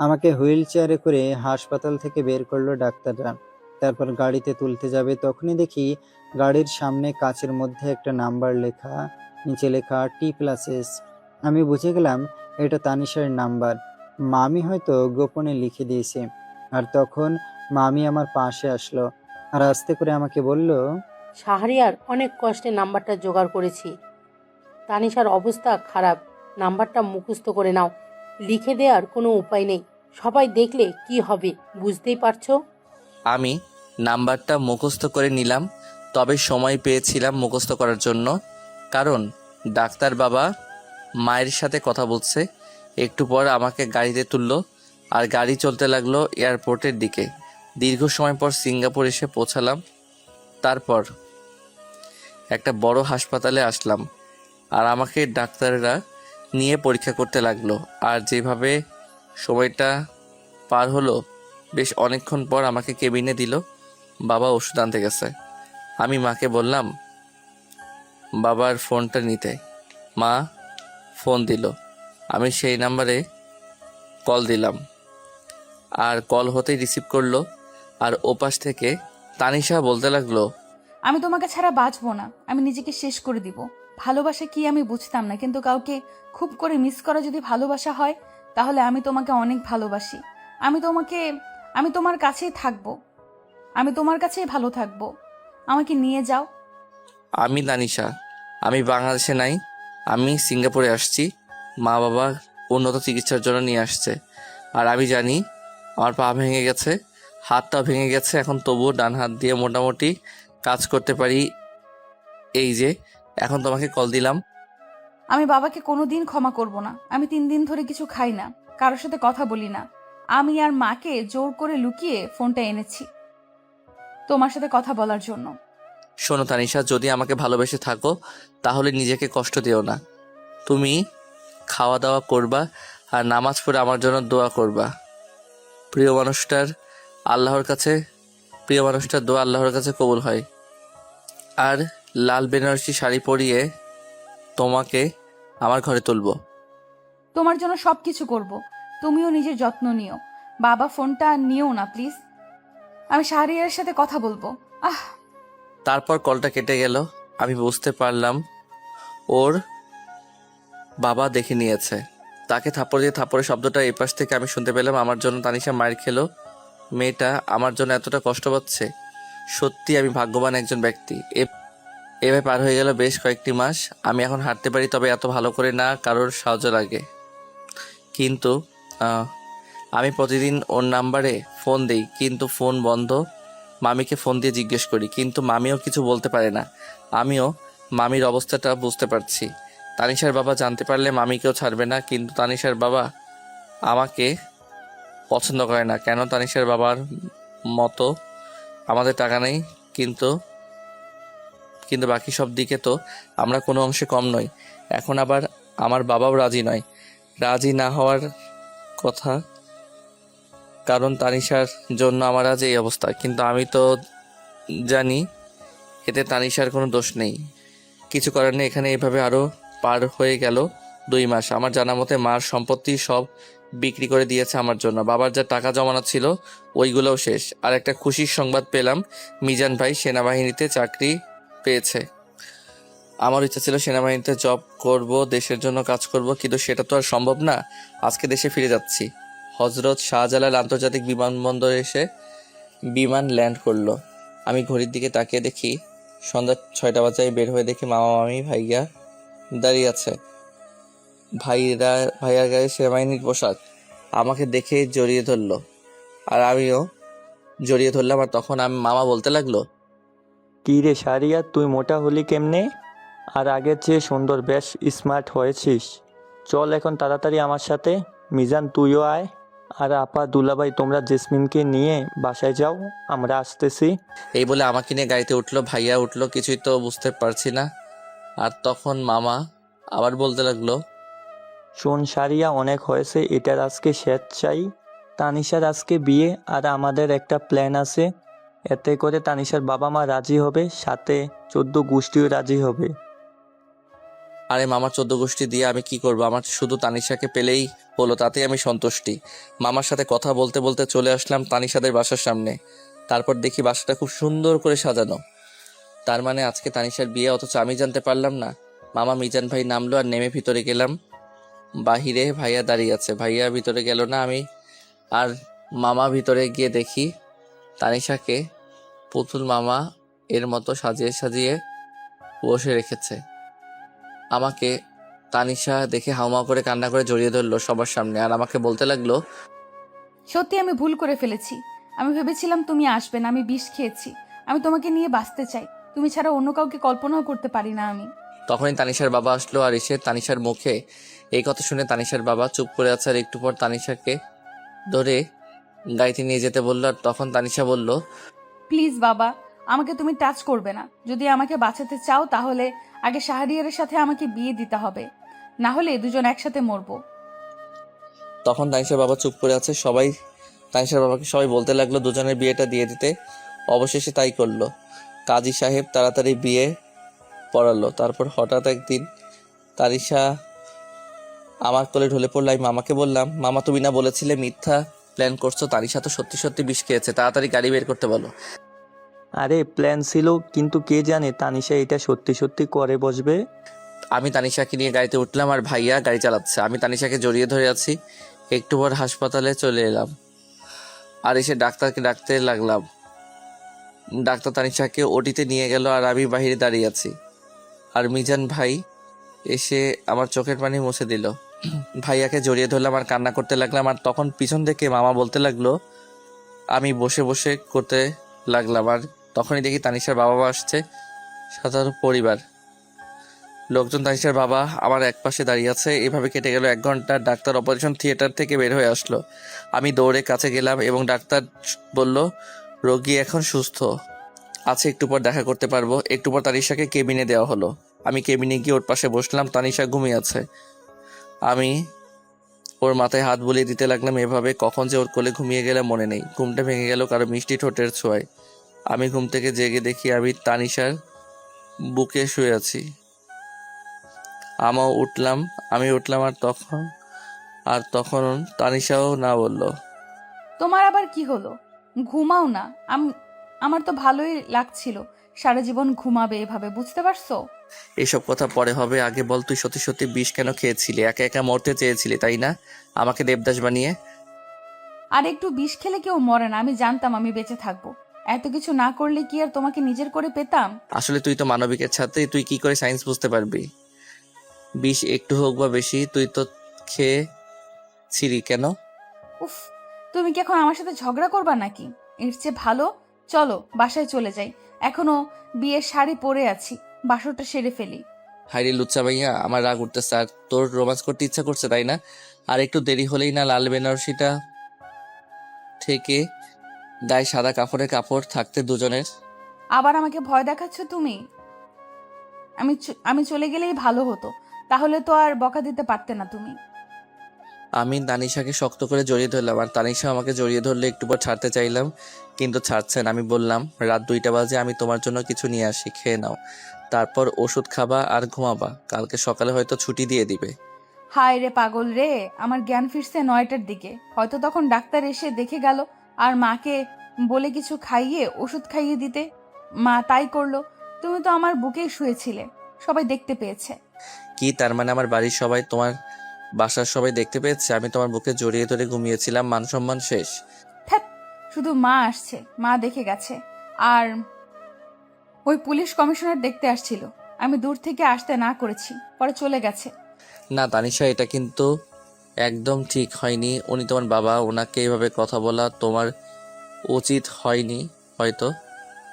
আমাকে হুইল চেয়ারে করে হাসপাতাল থেকে বের করলো ডাক্তাররা। তারপর গাড়িতে তুলতে যাবে, তখনই দেখি গাড়ির সামনে কাচের মধ্যে একটা নাম্বার লেখা, নিচে লেখা T+S। আমি বুঝে গেলাম এটা তানিশার নাম্বার। মামি হয়তো গোপনে লিখে দিয়েছে। আর তখন মামি আমার পাশে আসলো আর আস্তে করে আমাকে বলল, শাহরিয়ার অনেক কষ্টে নাম্বারটা জোগাড় করেছি। তানিশার অবস্থা খারাপ, নাম্বারটা মুখস্থ করে নাও। লিখে দেওয়ার কোনো উপায় নেই, সবাই দেখলে কি হবে বুঝতেই পারছো। আমি নাম্বারটা মুখস্থ করে নিলাম, তবে সময় পেয়েছিলাম মুখস্থ করার জন্য, কারণ ডাক্তার বাবা মায়ের সাথে কথা বলছে। একটু পর আমাকে গাড়িতে তুললো আর গাড়ি চলতে লাগলো এয়ারপোর্টের দিকে। দীর্ঘ সময় পর সিঙ্গাপুর এসে পৌঁছালাম। তারপর একটা বড় হাসপাতালে আসলাম আর আমাকে ডাক্তাররা নিয়ে পরীক্ষা করতে লাগলো। আর যেভাবে সময়টা পার হলো, বেশ অনেকক্ষণ পর আমাকে কেবিনে দিল। বাবা ওষুধ আনতে গেছে। আমি মাকে বললাম বাবার ফোনটা নিতে। মা ফোন দিল। আমি সেই নাম্বারে কল দিলাম আর কল হতেই রিসিভ করলো। আর ওপাশ থেকে তানিশা বলতে লাগলো, আমি তোমাকে ছাড়া বাঁচবো না, আমি নিজেকে শেষ করে দিব। ভালোবাসা কি আমি বুঝতাম না, কিন্তু কাউকে খুব করে মিস করা যদি ভালোবাসা হয়, তাহলে আমি তোমাকে অনেক ভালোবাসি। আমি তোমার কাছেই থাকবো, আমি তোমার কাছেই ভালো থাকবো। আমাকে নিয়ে যাও। আমি তানিশা, আমি বাংলাদেশে নাই, আমি সিঙ্গাপুরে আসছি। মা বাবা উন্নত চিকিৎসার জন্য নিয়ে আসছে। আর আমি জানি আমার পা ভেঙে গেছে, হাতটাও ভেঙে গেছে, এখন তবুও ডান হাত দিয়ে মোটামুটি কাজ করতে পারি। এই যে এখন তোমাকে কল দিলাম। আমি বাবাকে কোনোদিন ক্ষমা করব না। আমি 3 দিন ধরে কিছু খাই না, কারোর সাথে কথা বলি না। আমি আর মাকে জোর করে লুকিয়ে ফোনটা এনেছি তোমার সাথে কথা বলার জন্য। শোনো তানিশা, যদি আমাকে ভালোবেসে থাকো তাহলে নিজেকে কষ্ট দিও না। তুমি খাওয়া দাওয়া করবা আর নামাজ পড়ে আমার জন্য দোয়া করবা। প্রিয় মানুষটার দোয়া আল্লাহর কাছে কবুল হয়। আর লাল বেনারসি শাড়ি পরিয়ে তোমাকে আমার ঘরে তুলবো। তোমার জন্য সবকিছু করব। তুমিও নিজের যত্ন নিও। বাবা ফোনটা নিও না প্লিজ। আমি শাহরিয়ারের সাথে কথা বলবো। আহ তারপর কলটা কেটে গেল। আমি বুঝতে পারলাম ওর বাবা দেখে নিয়েছে। তাকে থাপ্পড় দিয়ে থাপ্পড়ের শব্দটা এই পাশ থেকে আমি শুনতে পেলাম। আমার জন্য তানিশা মায়ের খেলো। মেয়েটা আমার জন্য এতটা কষ্ট পাচ্ছে। সত্যি আমি ভাগ্যবান একজন ব্যক্তি। এভাবে পার হয়ে গেল বেশ কয়েকটি মাস। আমি এখন হাঁটতে পারি, তবে এত ভালো করে না, কারোর সাহায্য লাগে। কিন্তু আমি প্রতিদিন ওর নাম্বারে ফোন দিই, কিন্তু ফোন বন্ধ। মামিকে ফোন দিয়ে জিজ্ঞেস করি, কিন্তু মামিও কিছু বলতে পারে না। আমিও মামির অবস্থাটা বুঝতে পারছি। তানিশার বাবা জানতে পারলে মামিকেও ছাড়বে না, কিন্তু তানিশার বাবা আমাকে পছন্দ করে না। কেন? তানিশার বাবার মতো আমাদের টাকা নেই, কিন্তু বাকি সব দিকে তো আমরা কোনো অংশে কম নই। এখন আবার আমার বাবাও রাজি নয়। রাজি না হওয়ার কথা, কারণ তানিশার জন্য আমার আজ এই অবস্থা। কিন্তু আমি তো জানি এতে তানিশার কোনো দোষ নেই। কিছু করার নেই। এখানে এভাবে আরও পার হয়ে গেল 2 মাস। আমার জানা মতে মার সম্পত্তি সব বিক্রি করে দিয়েছে আমার জন্য। বাবার যা টাকা জমানো ছিল ওইগুলোও শেষ। আর একটা খুশির সংবাদ পেলাম, মিজান ভাই সেনাবাহিনীতে চাকরি পেয়েছে। আমার ইচ্ছা ছিল সেনাবাহিনীতে জব করব, দেশের জন্য কাজ করব, কিন্তু সেটা তো আর সম্ভব না। আজকে দেশে ফিরে যাচ্ছি। হজরত শাহজালাল আন্তর্জাতিক বিমানবন্দরে এসে বিমান ল্যান্ড করলো। আমি ঘড়ির দিকে তাকিয়ে দেখি সন্ধ্যা 6টা বাজায়। বের হয়ে দেখি মামা মামি ভাইয়া দাঁড়িয়ে আছে। ভাইয়ার গায়ে সেনাবাহিনীর পোশাক। আমাকে দেখে জড়িয়ে ধরলো, আর আমিও জড়িয়ে ধরলাম। আর তখন মামা বলতে লাগলো, কী রে শাহরিয়ার, তুই মোটা হলি কেমনে? আর আগের চেয়ে সুন্দর, বেশ স্মার্ট হয়েছিস। চল এখন তাড়াতাড়ি আমার সাথে। মিজান, তুইও আয়। আর আপা, দুলাভাই, তোমরা জেসমিনকে নিয়ে বাসায় যাও, আমরা আসতেছি। এই বলে আমাকে নিয়ে গাড়িতে উঠলো। ভাইয়া উঠলো, কিছুই তো বুঝতে পারছি না। আর তখন মামা আবার বলতে লাগলো, শোন শাহরিয়া, অনেক হয়েছে, এটার আজকে শেষ চাই। তানিশার আজকে বিয়ে, আর আমাদের একটা প্ল্যান আছে। এতে করে তানিশার বাবা মা রাজি হবে, সাথে 14 গোষ্ঠীও রাজি হবে। আরে মামার 14 গোষ্ঠী দিয়ে আমি কি করব? আমার শুধু তানিশাকে পেলেই হলো, তাতেই আমি সন্তুষ্টি। মামার সাথে কথা বলতে বলতে চলে আসলাম তানিশাদের বাসার সামনে। তারপর দেখি বাসাটা খুব সুন্দর করে সাজানো। তার মানে আজকে তানিশার বিয়ে, অথচ আমি জানতে পারলাম না। মামা মিজান ভাই নামলো, আর নেমে ভিতরে গেলাম। বাহিরে ভাইয়া দাঁড়িয়ে আছে। ভাইয়া ভিতরে গেল না, আমি আর মামা ভিতরে গিয়ে দেখি তানিশাকে পুতুল মামা এর মতো সাজিয়ে সাজিয়ে বসে রেখেছে। আমাকে তানিশা দেখে হাউমাউ করে কান্না করে জড়িয়ে ধরলো সবার সামনে, আর আমাকে বলতে লাগলো, সত্যি আমি ভুল করে ফেলেছি। আমি ভেবেছিলাম তুমি আসবে না। আমি বিষ খেয়েছি। আমি তোমাকে নিয়ে বাঁচতে চাই। তুমি ছাড়া অন্য কাউকে কল্পনাও করতে পারি না আমি। তখনই তানিশার বাবা আসলো, আর এসে তানিশার মুখে এই কথা শুনে তানিশার বাবা চুপ করে আছে। আর একটু পর তানিশাকে ধরে গাড়িতে নিয়ে যেতে বললো। আর তখন তানিশা বলল, প্লিজ বাবা, আমাকে তুমি টাচ করবে না। যদি আমাকে বাঁচাতে চাও তাহলে আগে শাহরিয়ারের সাথে আমাকে বিয়ে দিতে হবে, না হলে দুজন একসাথে মরবো। তখন তানিশার বাবা চুপ করে আছে। তানিশার বাবাকে সবাই বলতে লাগলো দুজনের বিয়েটা দিয়ে দিতে। অবশেষে তাই করলো। কাজী সাহেব তাড়াতাড়ি বিয়ে পড়ালো। তারপর হঠাৎ একদিন তানিশা আমার কোলে ঢলে পড়লো। আমি মামাকে বললাম, মামা তুমি না বলেছিলে মিথ্যা প্ল্যান করছো? তানিশা তো সত্যি সত্যি বিষ খেয়েছে, তাড়াতাড়ি গাড়ি বের করতে বলো। আরে প্ল্যান ছিল, কিন্তু কে জানে তানিশা এটা সত্যি সত্যি করে বসবে। আমি তানিশাকে নিয়ে গাড়িতে উঠলাম, আর ভাইয়া গাড়ি চালাচ্ছে। আমি তানিশাকে জড়িয়ে ধরে আছি। একটু পর হাসপাতালে চলে এলাম, আর এসে ডাক্তারকে ডাকতে লাগলাম। ডাক্তার তানিশাকে ওটিতে নিয়ে গেল, আর আমি বাইরে দাঁড়িয়ে আছি। আর মিজান ভাই এসে আমার চোখের পানি মুছে দিল। ভাইয়াকে জড়িয়ে ধরলাম আর কান্না করতে লাগলাম। আর তখন পিছন থেকে মামা বলতে লাগলো, আমি বসে বসে করতে লাগলাম। আর তখনই দেখি তানিশার বাবা মা আসছে, সাধারণ পরিবার লোকজন। তানিশার বাবা আমার এক পাশে দাঁড়িয়ে আছে। এভাবে কেটে গেল 1 ঘন্টা। ডাক্তার অপারেশন থিয়েটার থেকে বের হয়ে আসলো। আমি দৌড়ে কাছে গেলাম এবং ডাক্তার বলল, রোগী এখন সুস্থ আছে, একটু পর দেখা করতে পারবো। একটু পর তানিশাকে কেবিনে দেওয়া হলো। আমি কেবিনে গিয়ে ওর পাশে বসলাম। তানিশা ঘুমিয়ে আছে। আমি ওর মাথায় হাত বুলিয়ে দিতে লাগলাম। এভাবে কখন যে ওর কোলে ঘুমিয়ে গেলে মনে নেই। ঘুমটা ভেঙে গেল কারো মিষ্টি ঠোঁটের ছোঁয়ায়। আমি ঘুম থেকে জেগে দেখি আমি তানিশার বুকে শুয়ে আছি। আমি উঠলাম আর তখন তানিশাও না বলল। তোমার আবার কি হলো? ঘুমাও না। আমার তো ভালোই লাগছিল। সারা জীবন ঘুমাবে এভাবে, বুঝতে পারছো? এসব কথা পরে হবে, আগে বল তুই সত্যি সত্যি বিষ কেন খেয়েছিলি? একা একা মরতে চেয়েছিলি তাই না, আমাকে দেবদাস বানিয়ে? আর একটু বিষ খেলে কেউ মরে না, আমি জানতাম আমি বেঁচে থাকবো। এত কিছু না করলে কি আর তোমাকে নিজের করে পেতাম? আসলে তুই তো মানবিকের ছাত্রী, তুই কি করে সায়েন্স বুঝতে পারবি? বিষ একটু হোক বা বেশি তুই তো খেয়েছিলি কেন? উফ, তুমি কি এখন আমার সাথে ঝগড়া করবা নাকি? এর চেয়ে ভালো চলো বাসায় চলে যাই। এখনো বিয়ের শাড়ি পরে আছি, বাসরটা সেরে ফেলি। হাইরে লুচ্চা ভাইয়া, আমার রাগ উঠতেছে। আর তোর রোমান্স করতে ইচ্ছা করছে তাই না? আর একটু দেরি হলেই না লাল বেনারসিটা থেকে গায়ে সাদা কাপড় থাকতে দুজনের। আবার আমাকে ভয় দেখাচ্ছ তুমি? আমি চলে গেলেই ভালো হতো, তাহলে তো আর বকা দিতে পারতে না তুমি। আমি তানিশাকে শক্ত করে জড়িয়ে ধরলাম, আর তানিশা আমাকে জড়িয়ে ধরলে একটু পর ছাড়তে চাইলাম, কিন্তু ছাড়ছে না। আমি বললাম, রাত 2টা বাজে, আমি তোমার জন্য কিছু নিয়ে আসি, খেয়ে নাও, তারপর ওষুধ খাবা আর ঘুমাবা। কালকে সকালে হয়তো ছুটি দিয়ে দিবে। হায় রে পাগল রে, আমার জ্ঞান ফিরছে 9টার দিকে। হয়তো তখন ডাক্তার এসে দেখে গেল, আর মাকে বলে কিছু খাইয়ে ওষুধ খাইয়ে দিতে। মা তাই করলো। তুমি তো আমার বুকেই শুয়েছিলে, সবাই দেখতে পেয়েছে। কি তার মানে আমার বাড়ির সবাই, তোমার বাসার সবাই দেখতে পেয়েছে আমি তোমার বুকে জড়িয়ে ধরে ঘুমিয়েছিলাম? মান সম্মান শেষ। ধ্যাৎ, শুধু মা আসছে, মা দেখে গেছে। আর ওই পুলিশ কমিশনার দেখতে আসছিল, আমি দূর থেকে আসতে না করেছি, পরে চলে গেছে। না তানিশা, এটা কিন্তু একদম ঠিক হয়নি। উনি তোমার বাবা, ওনাকে এভাবে কথা বলা তোমার উচিত হয়নি। হয়তো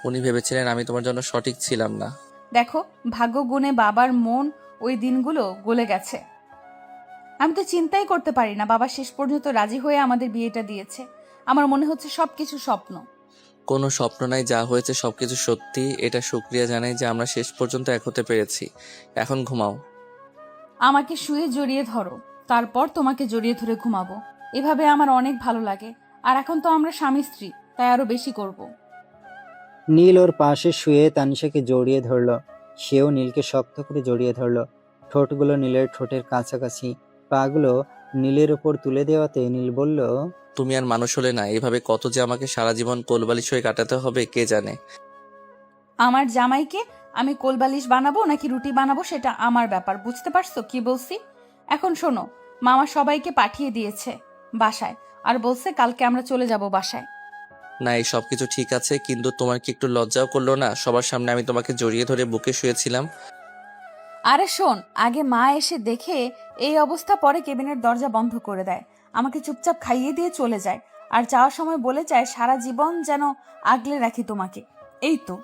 উনি ভেবেছিলেন আমি তোমার জন্য সঠিক ছিলাম না। দেখো, ভাগ্য গুণে বাবার মন ওই দিনগুলো গলে গেছে। আমি তো চিন্তাই করতে পারি না বাবা শেষ পর্যন্ত রাজি হয়ে আমাদের বিয়েটা দিয়েছে। আমার মনে হচ্ছে সবকিছু স্বপ্ন। কোনো স্বপ্ন নাই, যা হয়েছে সবকিছু সত্যি। এটা শুক্রিয়া জানাই যে আমরা শেষ পর্যন্ত এক হতে পেরেছি। এখন ঘুমাও। আমাকে শুয়ে জড়িয়ে ধরো, তারপর তোমাকে জড়িয়ে ধরে ঘুমাবো। এভাবে আমার অনেক ভালো লাগে। আর এখন তো আমরা স্বামী স্ত্রী, তাই আরো বেশি করব। নীল ওর পাশে শুয়ে তানিশাকে জড়িয়ে ধরলো। সেও নীলকে শক্ত করে জড়িয়ে ধরলো। ঠোঁটগুলো নীলের ঠোঁটের কাছাকাছি, পাগুলো নীলের উপর তুলে দেওয়াতে নীল বলল, তুমি আর মানুষ হলে না, এভাবে কত যে আমাকে সারা জীবন কোলবালিশ হয়ে কাটাতে হবে কে জানে। আমার জামাইকে আমি কোলবালিশ বানাবো নাকি রুটি বানাবো সেটা আমার ব্যাপার, বুঝতে পারছো কি বলছি? এখন শোনো, মামা সবাইকে পাঠিয়ে দিয়েছে বাসায়, আর বলছে কালকে আমরা চলে যাব বাসায়। না, এই সব কিছু ঠিক আছে, কিন্তু তোমার কি একটু লজ্জাও করলো না? সবার সামনে আমি তোমাকে জড়িয়ে ধরে বুকে শুয়েছিলাম। আরে শোন, আগে মা এসে দেখে এই অবস্থা, পরে কেবিনের দরজা বন্ধ করে দেয়, আমাকে চুপচাপ খাইয়ে দিয়ে চলে যায়, আর যাওয়ার সময় বলে যায় সারা জীবন যেন আগলে রাখি তোমাকে। এই তো।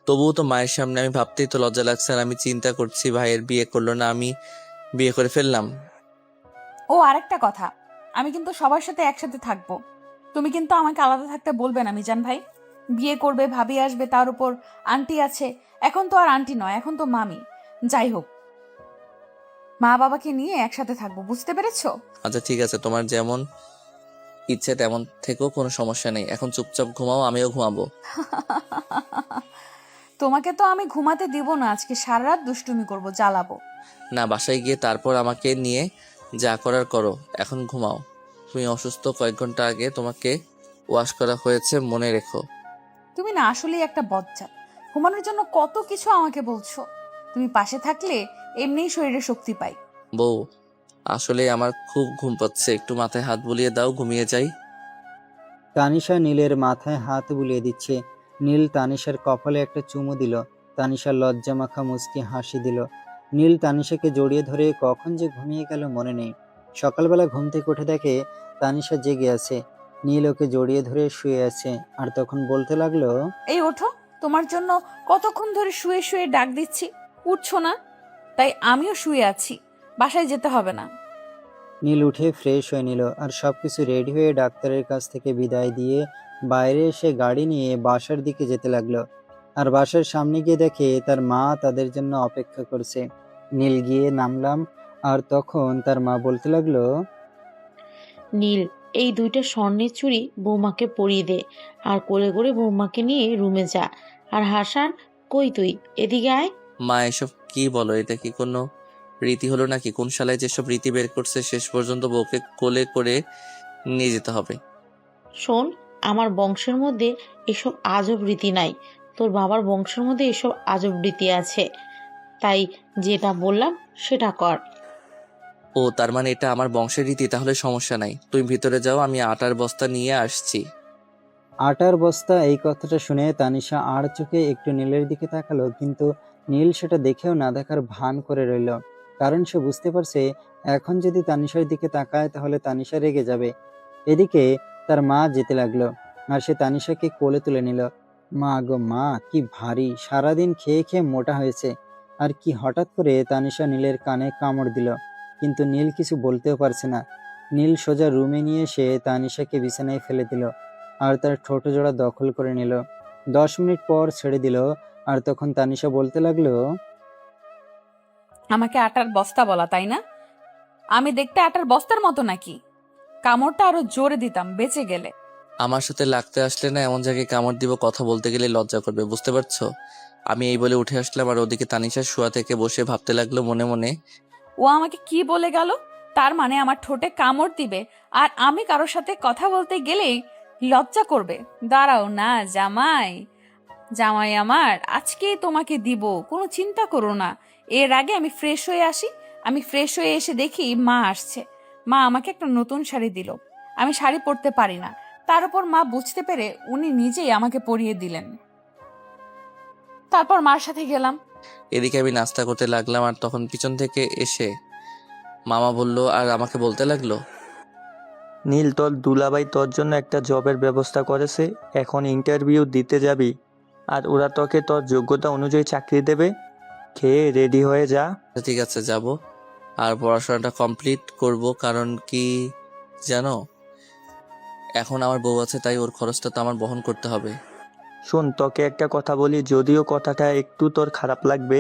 তবুও তো মায়ের সামনে আমি ভাবতেই তো লজ্জা লাগছে। আর আমি চিন্তা করছি ভাইয়ের বিয়ে করলো না, আমি বিয়ে করে ফেললাম। ও আরেকটা কথা, আমি কিন্তু সবার সাথে একসাথে থাকবো। তুমি কিন্তু আমাকে আলাদা থাকতে বলবে না মিজান ভাই। বিয়ে করবে, ভাবি আসবে, তার উপর আন্টি আছে। এখন তো আর আন্টি নয়, এখন তো মামি। যাই হোক, মা বাবাকে নিয়ে একসাথে থাকবো, বুঝতে পেরেছো? আচ্ছা ঠিক আছে, তোমার যেমন ইচ্ছে তেমন থেকেও, কোনো সমস্যা নেই। এখন চুপচাপ ঘুমাও, আমিও ঘুমাবো। তোমাকে তো আমি ঘুমাতে দিব না, আজকে সারা রাত দুষ্টুমি করবো, জ্বালাবো। না, বাসায় গিয়ে তারপর আমাকে নিয়ে যা করার করো, এখন ঘুমাও। তুমি অসুস্থ, কয়েক ঘন্টা আগে তোমাকে ওয়াশ করা হয়েছে, মনে রেখো। তুমি না আসলেই একটা বজ্জাত। ঘুমানোর জন্য কত কিছু আমাকে বলছো। তুমি পাশে থাকলে এমনিই শরীরে শক্তি পাই। বউ, আসলে আমার খুব ঘুম পাচ্ছে, একটু মাথায় হাত বুলিয়ে দাও, ঘুমিয়ে যাই। তানিশা নীলের মাথায় হাত বুলিয়ে দিচ্ছে। নীল তানিশার কপালে একটা চুমু দিল। তানিশা লজ্জা মাখা মুচকি হাসি দিল। নীল তানিশাকে জড়িয়ে ধরে কখন যে ঘুমিয়ে গেল মনে নেই। সকালবেলা ঘুম থেকে উঠে দেখে তানিশা জেগে আছে। নীল ওকে জড়িয়ে ধরে শুয়ে আছে, আর তখন বলতে লাগলো, এই ওঠো, তোমার জন্য কতক্ষণ ধরে শুয়ে শুয়ে ডাক দিচ্ছি, উঠছো না, তাই আমিও শুয়ে আছি, বাসায় যেতে হবে না। নীল উঠে ফ্রেশ হয়ে নিল, আর সবকিছু রেডি হয়ে ডাক্তারের কাছ থেকে বিদায় দিয়ে বাইরে এসে গাড়ি নিয়ে বাসার দিকে যেতে লাগলো। আর বাসার সামনে গিয়ে দেখে তার মা তাদের জন্য অপেক্ষা করছে। নীল গিয়ে নামলাম, আর তখন তার মা বলতে লাগলো, নীল, এই 2টা স্বর্ণের চুড়ি বৌমাকে পরিয়ে দে, আর কোলে করে বৌমাকে নিয়ে রুমে যা। আর হাসান, কই তুই, এদিকে আয়। মা এসব কি বলো? এটা কি কোনো রীতি হলো নাকি? কোন শালায় যেসব রীতি বের করছে, শেষ পর্যন্ত বউকে কোলে করে নিয়ে যেতে হবে? শোন, আমার বংশের মধ্যে এসব আজব রীতি নাই, তোর বাবার বংশের মধ্যে এসব আজব রীতি আছে। তাই যেটা বললাম সেটা কর। ও তার মানে এটা আমার বংশের রীতি, তাহলে সমস্যা নাই। তুমি ভিতরে যাও, আমি আটার বস্তা নিয়ে আসছি। আটার বস্তা। এই কথাটা শুনে তানিশা আর চোখে একটু নীলের দিকে তাকালো, কিন্তু নীল সেটা দেখেও না দেখার ভান করে রইল। কারণ সে বুঝতে পারছে এখন যদি তানিশার দিকে তাকায় তাহলে তানিশা রেগে যাবে। এদিকে তার মা যেতে লাগলো, আর সে তানিশাকে কোলে তুলে নিল। মা গো মা, কি ভারী, সারাদিন খেয়ে খেয়ে মোটা হয়েছে। আর কি হঠাৎ করে তানিশা নীলের কানে কামড় দিল, কিন্তু নীল কিছু বলতেও পারছে না। নীল সোজা রুমে নিয়ে এসে তানিশাকে বিছানায় ফেলে দিল আর তার ঠোঁট জোড়া দখল করে নিল। 10 মিনিট পর ছেড়ে দিল। আর তখন তানিশা বলতে লাগলো, আমাকে আটার বস্তা বলা, তাই না? আমি দেখতে আটার বস্তার মতো নাকি? কামড়টা আরো জোরে দিতাম বেঁচে গেলে। আমার সাথে লাগতে আসলে না এমন জায়গায় কামড় দিব, কথা বলতে গেলে লজ্জা করবে, বুঝতে পারছো? আমি এই বলে উঠে আসলাম, আর ওদিকে তানিশা শোয়া থেকে বসে ভাবতে লাগলো মনে মনে, ও আমাকে কি বলে গেল? তার মানে আমার ঠোঁটে কামড় দিবে, আর আমি কারোর সাথে কথা বলতে গেলেই লজ্জা করবে। দাঁড়াও না জামাই, জামাই আমার, আজকেই তোমাকে দিব, কোনো চিন্তা করো না। এর আগে আমি ফ্রেশ হয়ে আসি। আমি ফ্রেশ হয়ে এসে দেখি মা আসছে। মা আমাকে একটা নতুন শাড়ি দিল। আমি শাড়ি পরতে পারি না, তার উপর মা বুঝতে পেরে উনি নিজেই আমাকে পরিয়ে দিলেন। তারপর মার সাথে গেলাম। এদিকে আমি নাস্তা করতে লাগলাম, আর তখন পিছন থেকে এসে মামা বলল আর আমাকে বলতে লাগলো, নীল, তোর দুলাভাই তোর জন্য একটা জবের ব্যবস্থা করেছে। এখন ইন্টারভিউ দিতে যাবি, আর ওরা তোকে তোর যোগ্যতা অনুযায়ী চাকরি দেবে। খেয়ে রেডি হয়ে যা। ঠিক আছে যাব, আর পড়াশোনাটা কমপ্লিট করব। কারণ কি জানো, এখন আমার বউ আছে, তাই ওর খরচটা তো আমার বহন করতে হবে। শোন, তোকে একটা কথা বলি, যদিও কথাটা একটু তোর খারাপ লাগবে,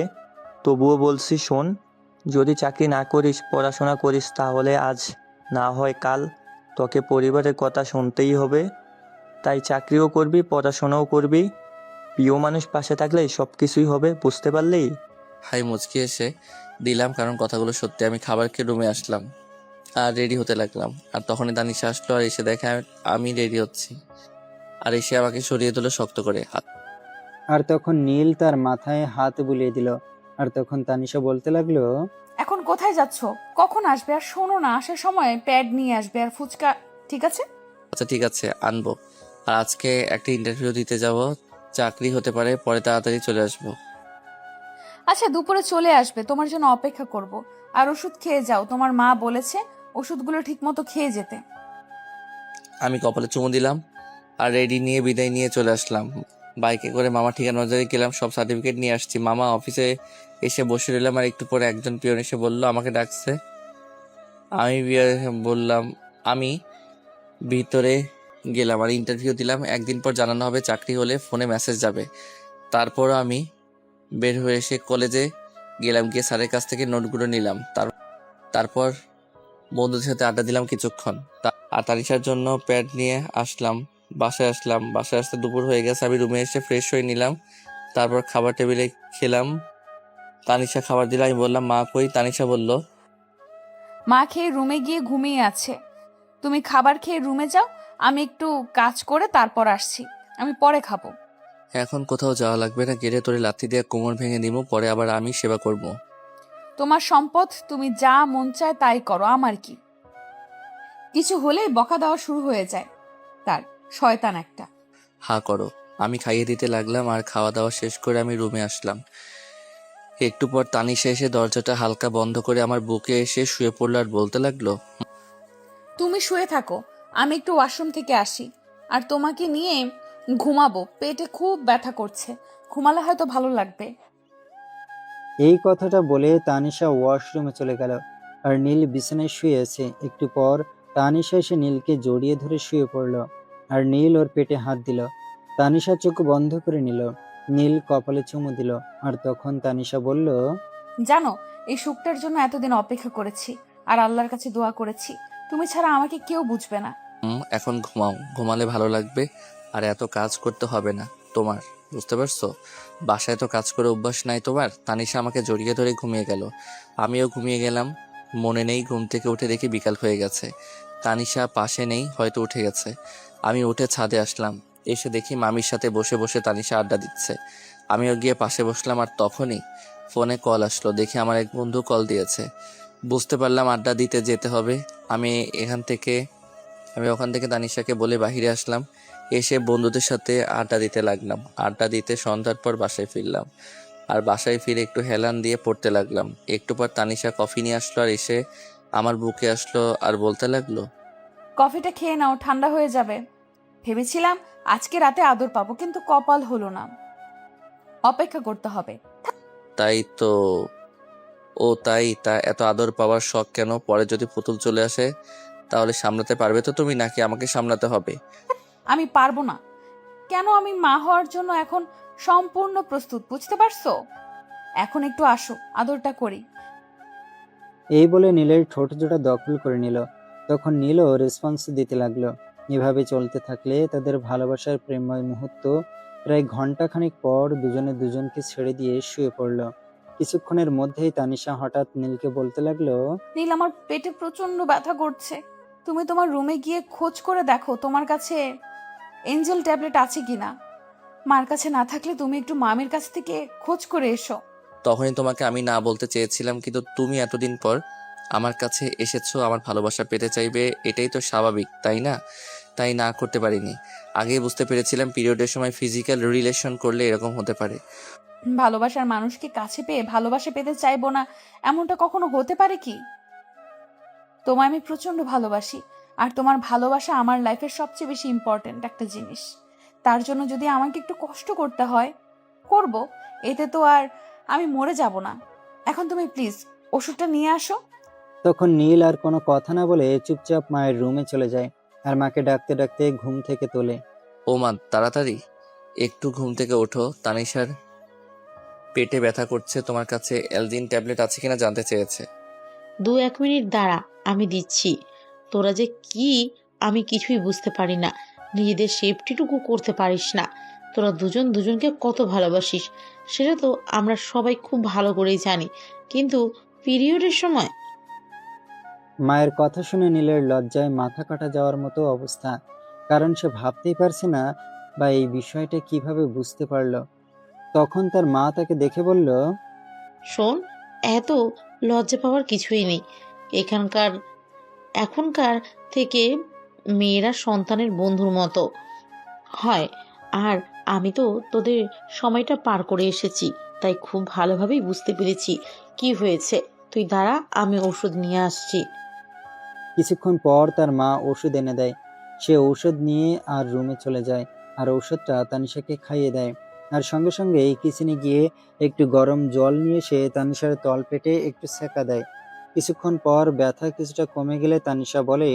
তবুও বলছি শোন। যদি চাকরি না করিস, পড়াশোনা করিস, তাহলে আজ না হয় কাল তোকে পরিবারের কথা শুনতেই হবে। তাই চাকরিও করবি, পড়াশোনাও করবি। প্রিয় মানুষ পাশে থাকলে সব কিছুই হবে, বুঝতে পারলি? হাই মুচকি এসে দিলাম, কারণ কথাগুলো সত্যি। আমি খাবার খেয়ে রুমে আসলাম আর রেডি হতে লাগলাম, আর তখনই তানিশা আসলো আর এসে দেখে আমি রেডি হচ্ছি, আর এসে আমাকে সরিয়ে দিল শক্ত করে হাত। আর তখন নীল তার মাথায় হাত বুলিয়ে দিল। আর তখন তানিশা বলতে লাগলো, এখন কোথায় যাচ্ছ? কখন আসবে? আর শোনো না, আসার সময় প্যাড নিয়ে আসবে আর ফুচকা, ঠিক আছে? আচ্ছা ঠিক আছে, আনবো। আর আজকে একটা ইন্টারভিউ দিতে যাব, চাকরি হতে পারে, পরে তাড়াতাড়ি চলে আসবো। আচ্ছা, দুপুরে চলে আসবে, তোমার জন্য অপেক্ষা করব। আর ওষুধ খেয়ে যাও, তোমার মা বলেছে ওষুধগুলো ঠিকমতো খেয়ে যেতে। আমি কপালে চুমু দিলাম আর রেডি নিয়ে বিদায় নিয়ে চলে আসলাম। বাইকে করে মামা ঠিকানা অনুযায়ী গেলাম, সব সার্টিফিকেট নিয়ে আসছি। মামা অফিসে এসে বসে রইলাম, আর একটু পরে একজন পিয়ন এসে বলল আমাকে ডাকছে। আমি বললাম আমি ভিতরে গেলাম আর ইন্টারভিউ দিলাম। একদিন পর জানানো হবে, চাকরি হলে ফোনে মেসেজ যাবে। তারপর আমি বের হয়ে এসে কলেজে গেলাম, গিয়ে স্যারের কাছ থেকে নোটগুলো নিলাম। তারপর বন্ধুদের সাথে আড্ডা দিলাম কিছুক্ষণ। আর তানিশার জন্য প্যাড নিয়ে আসলাম। বাসায় আসতে দুপুর হয়ে গেছে। আমি রুমে এসে ফ্রেশ হয়ে নিলাম, তারপর খাবার টেবিলে খেলাম। তানিশা খাবার দিল, আমি বললাম মা কই? তানিশা বলল, মা খেয়ে রুমে গিয়ে ঘুমিয়ে আছে। তুমি খাবার খেয়ে রুমে যাও, আমি একটু কাজ করে তারপর আসছি। আমি পরে খাবো। এখন কোথাও যাওয়া লাগবে না, গেলে তোরে লাথি দিয়ে কোমর ভেঙে দিব, পরে আবার আমি সেবা করব। তোমার সম্পদ, তুমি যা মন চায় তাই করো, আমার কি? কিছু হলেই বকা দেওয়া শুরু হয়ে যায় তার, শয়তান একটা। হা করো। আমি খাইয়ে দিতে লাগলাম, আর খাওয়া দাওয়া শেষ করে আমি রুমে আসলাম। একটু পর তানিশা এসে দরজাটা হালকা বন্ধ করে আমার বুকে এসে শুয়ে পড়লো আর বলতে লাগলো, তুমি শুয়ে থাকো, আমি একটু ওয়াশরুম থেকে আসি, আর তোমাকে নিয়ে ঘুমাবো। পেটে খুব ব্যথা করছে, ঘুমালে হয়তো ভালো লাগবে। এই কথাটা বলে তানিশা ওয়াশরুমে চলে গেল। আর নীল বিছানায় শুয়ে আছে। একটু পর তানিশা এসে নীলকে জড়িয়ে ধরে শুয়ে পড়ল, আর নীল ওর পেটে হাত দিল। তানিশা চোখ বন্ধ করে নিল। নীল কপালে চুমু দিল। আর তখন তানিশা বলল, জানো, এই সুখটার জন্য এতদিন অপেক্ষা করেছি আর আল্লাহর কাছে দোয়া করেছি। তুমি ছাড়া আমাকে কেউ বুঝবে না। এখন ঘুমাও, ঘুমালে ভালো লাগবে আর এত কাজ করতে হবে না তোমার, বুঝতে পারছো? বাসায় তো কাজ করে অভ্যাস নাই তোমার। তানিশা আমাকে জড়িয়ে ধরে ঘুমিয়ে গেল, আমিও ঘুমিয়ে গেলাম। মনে নেই, ঘুম থেকে উঠে দেখি বিকাল হয়ে গেছে। তানিশা পাশে নেই, হয়তো উঠে গেছে। আমি উঠে ছাদে আসলাম, এসে দেখি মামির সাথে বসে বসে তানিশা আড্ডা দিচ্ছে। আমিও গিয়ে পাশে বসলাম আর তখনই ফোনে কল আসলো। দেখি আমার এক বন্ধু কল দিয়েছে। বুঝতে পারলাম আড্ডা দিতে যেতে হবে। আমি ওখান থেকে তানিশাকে বলে বাহিরে আসলাম। এসে বন্ধুদের সাথে আড্ডা দিতে লাগলাম। আড্ডা দিতে সন্ধ্যার পর বাসায় ফিরলাম। আর বাসায় ফিরে একটু হেলান দিয়ে পড়তে লাগলাম। একটু পর তানিশা কফি নিয়ে আসলো আর এসে আমার বুকে আসলো আর বলতে লাগলো, কফিটা খেয়ে নাও, ঠান্ডা হয়ে যাবে। ভেবেছিলাম আজকে রাতে আদর পাবো, কিন্তু কপাল হলো না। অপেক্ষা করতে হবে। তাই তো। তা এত আদর পাওয়ার শখ কেন? পরে যদি পুতুল চলে আসে তাহলে সামলাতে পারবে তো তুমি, নাকি আমাকে সামলাতে হবে? আমি পারবো না কেন? আমি মা হওয়ার জন্য এখন সম্পূর্ণ প্রস্তুত, বুঝতে পারছো? এখন একটু আসো, আদরটা করি। এই বলে নীলের ঠোঁট জোড়া দখল করে নিল। তখন নীলও রেসপন্স দিতে লাগলো। এভাবে চলতে থাকলে তাদের ভালোবাসার প্রেমময় মুহূর্ত প্রায় ঘন্টাখানিক পর দুজনে দুজনকে ছেড়ে দিয়ে শুয়ে পড়ল। কিছুক্ষণের মধ্যেই তানিশা হঠাৎ নীলকে বলতে লাগলো, নীল, আমার পেটে প্রচন্ড ব্যথা করছে। তুমি তোমার রুমে গিয়ে খোঁজ করে দেখো তোমার কাছে এঞ্জেল ট্যাবলেট আছে কিনা। মার কাছে না থাকলে তুমি একটু মামির কাছ থেকে খোঁজ করে এসো। তখনই তোমাকে আমি না বলতে চেয়েছিলাম, কিন্তু তুমি এতদিন পর আমার কাছে এসেছো, আমার ভালোবাসা পেতে চাইবে, এটাই তো স্বাভাবিক, তাই না? তাই না করতে পারিনি। আগেই বুঝতে পেরেছিলাম পিরিয়ডের সময় ফিজিক্যাল রিলেশন করলে এরকম হতে পারে। ভালোবাসার মানুষকে কাছে পেয়ে ভালোবাসা পেতে চাইবো না, এমনটা কখনো হতে পারে কি? তোমায় আমি প্রচন্ড ভালোবাসি, আর তোমার ভালোবাসা আমার লাইফের সবচেয়ে বেশি ইম্পর্ট্যান্ট একটা জিনিস। তার জন্য যদি আমাকে একটু কষ্ট করতে হয়, করব। এতে তো আর আমি মরে যাব না। এখন তুমি প্লিজ ওষুধটা নিয়ে আসো। তখন নীল আর কোনো কথা না বলে চুপচাপ মায়ের রুমে চলে যায় আর মাকে ডাকতে ডাকতে ঘুম থেকে তোলে। ও মা, তাড়াতাড়ি একটু ঘুম থেকে ওঠো। তানিশার পেটে ব্যথা করছে, তোমার কাছে এলজিন ট্যাবলেট আছে কিনা জানতে চেয়েছে। 2-1 মিনিট দাঁড়া, আমি দিচ্ছি। তোরা যে কি, আমি কিছুই বুঝতে পারি না। নিজেদের সেফটিটুকু করতে পারিস না। তোরা দুজন দুজনকে কত ভালোবাসিস সেটা তো আমরা সবাই খুব ভালো করেই জানি, কিন্তু পিরিয়ডের সময় মায়ের কথা শুনে নীলের লজ্জায় মাথা কাটা যাওয়ার মতো অবস্থা। কারণ সে ভাবতেই পারছে না বা এই বিষয়টা কিভাবে বুঝতে পারলো। তখন তার মা তাকে দেখে বলল, শোন, এত লজ্জা পাওয়ার কিছুই নেই। এখানকার এখনকার থেকে মেয়েরা সন্তানের বন্ধুর মতো হয়। আর আমি তো তোদের সময়টা পার করে এসেছি, তাই খুব ভালোভাবেই বুঝতে পেরেছি কি হয়েছে। তুই দাঁড়া, আমি ওষুধ নিয়ে আসছি। কিছুক্ষণ পর তার মা ওষুধ এনে দেয়। সে ঔষধ নিয়ে আর রুমে চলে যায় আর ঔষধটা তানিশাকে খাইয়ে দেয়। আর সঙ্গে সঙ্গে কিচেনে গিয়ে একটু গরম জল নিয়ে সে তানিশার তলপেটে একটু সেকা দেয়। কিছুক্ষণ পর ব্যথা কিছুটা কমে গেলে তানিশা বলে,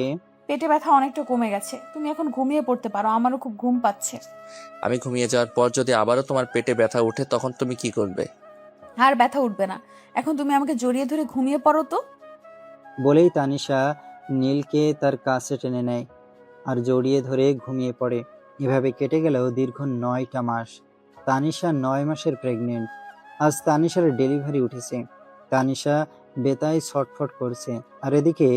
পেটে ব্যথা অনেকটা কমে গেছে, তুমি এখন ঘুমিয়ে পড়তে পারো, আমারও খুব ঘুম পাচ্ছে। আমি ঘুমিয়ে যাওয়ার পর যদি আবারও তোমার পেটে ব্যথা ওঠে তখন তুমি কি করবে? আর ব্যথা উঠবে না, এখন তুমি আমাকে জড়িয়ে ধরে ঘুমিয়ে পড়ো তো। বলেই তানিশা নীলকে তার কাছে টেনে নেয় আর জড়িয়ে ধরে ঘুমিয়ে পড়ে। এভাবে কেটে গেল দীর্ঘ 9টা মাস। তানিশা 9 মাসের প্রেগনেন্ট। আজ তানিশার ডেলিভারি উঠেছে। তানিশা বেতায় ছটফট করছে আর এদিকে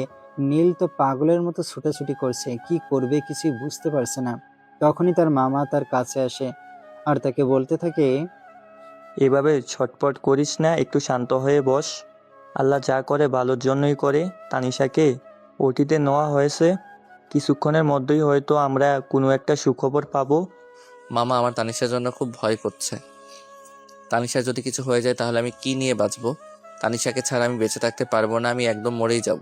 নীল তো পাগলের মতো ছুটাছুটি করছে, কি করবে কিছুই বুঝতে পারছে না। তখনই তার মামা তার কাছে আসে আর তাকে বলতে থাকে, এভাবে ছটপট করিস না, একটু শান্ত হয়ে বস। আল্লাহ যা করে ভালোর জন্যই করে। তানিশাকে ওটিতে নেওয়া হয়েছে, কিছুক্ষণের মধ্যেই হয়তো আমরা কোনো একটা সুখবর পাবো। মামা, আমার তানিশার জন্য খুব ভয় করছে। তানিশার যদি কিছু হয়ে যায় তাহলে আমি কি নিয়ে বাঁচবো? তানিশাকে ছাড়া আমি বেঁচে থাকতে পারবো না, আমি একদম মরেই যাব।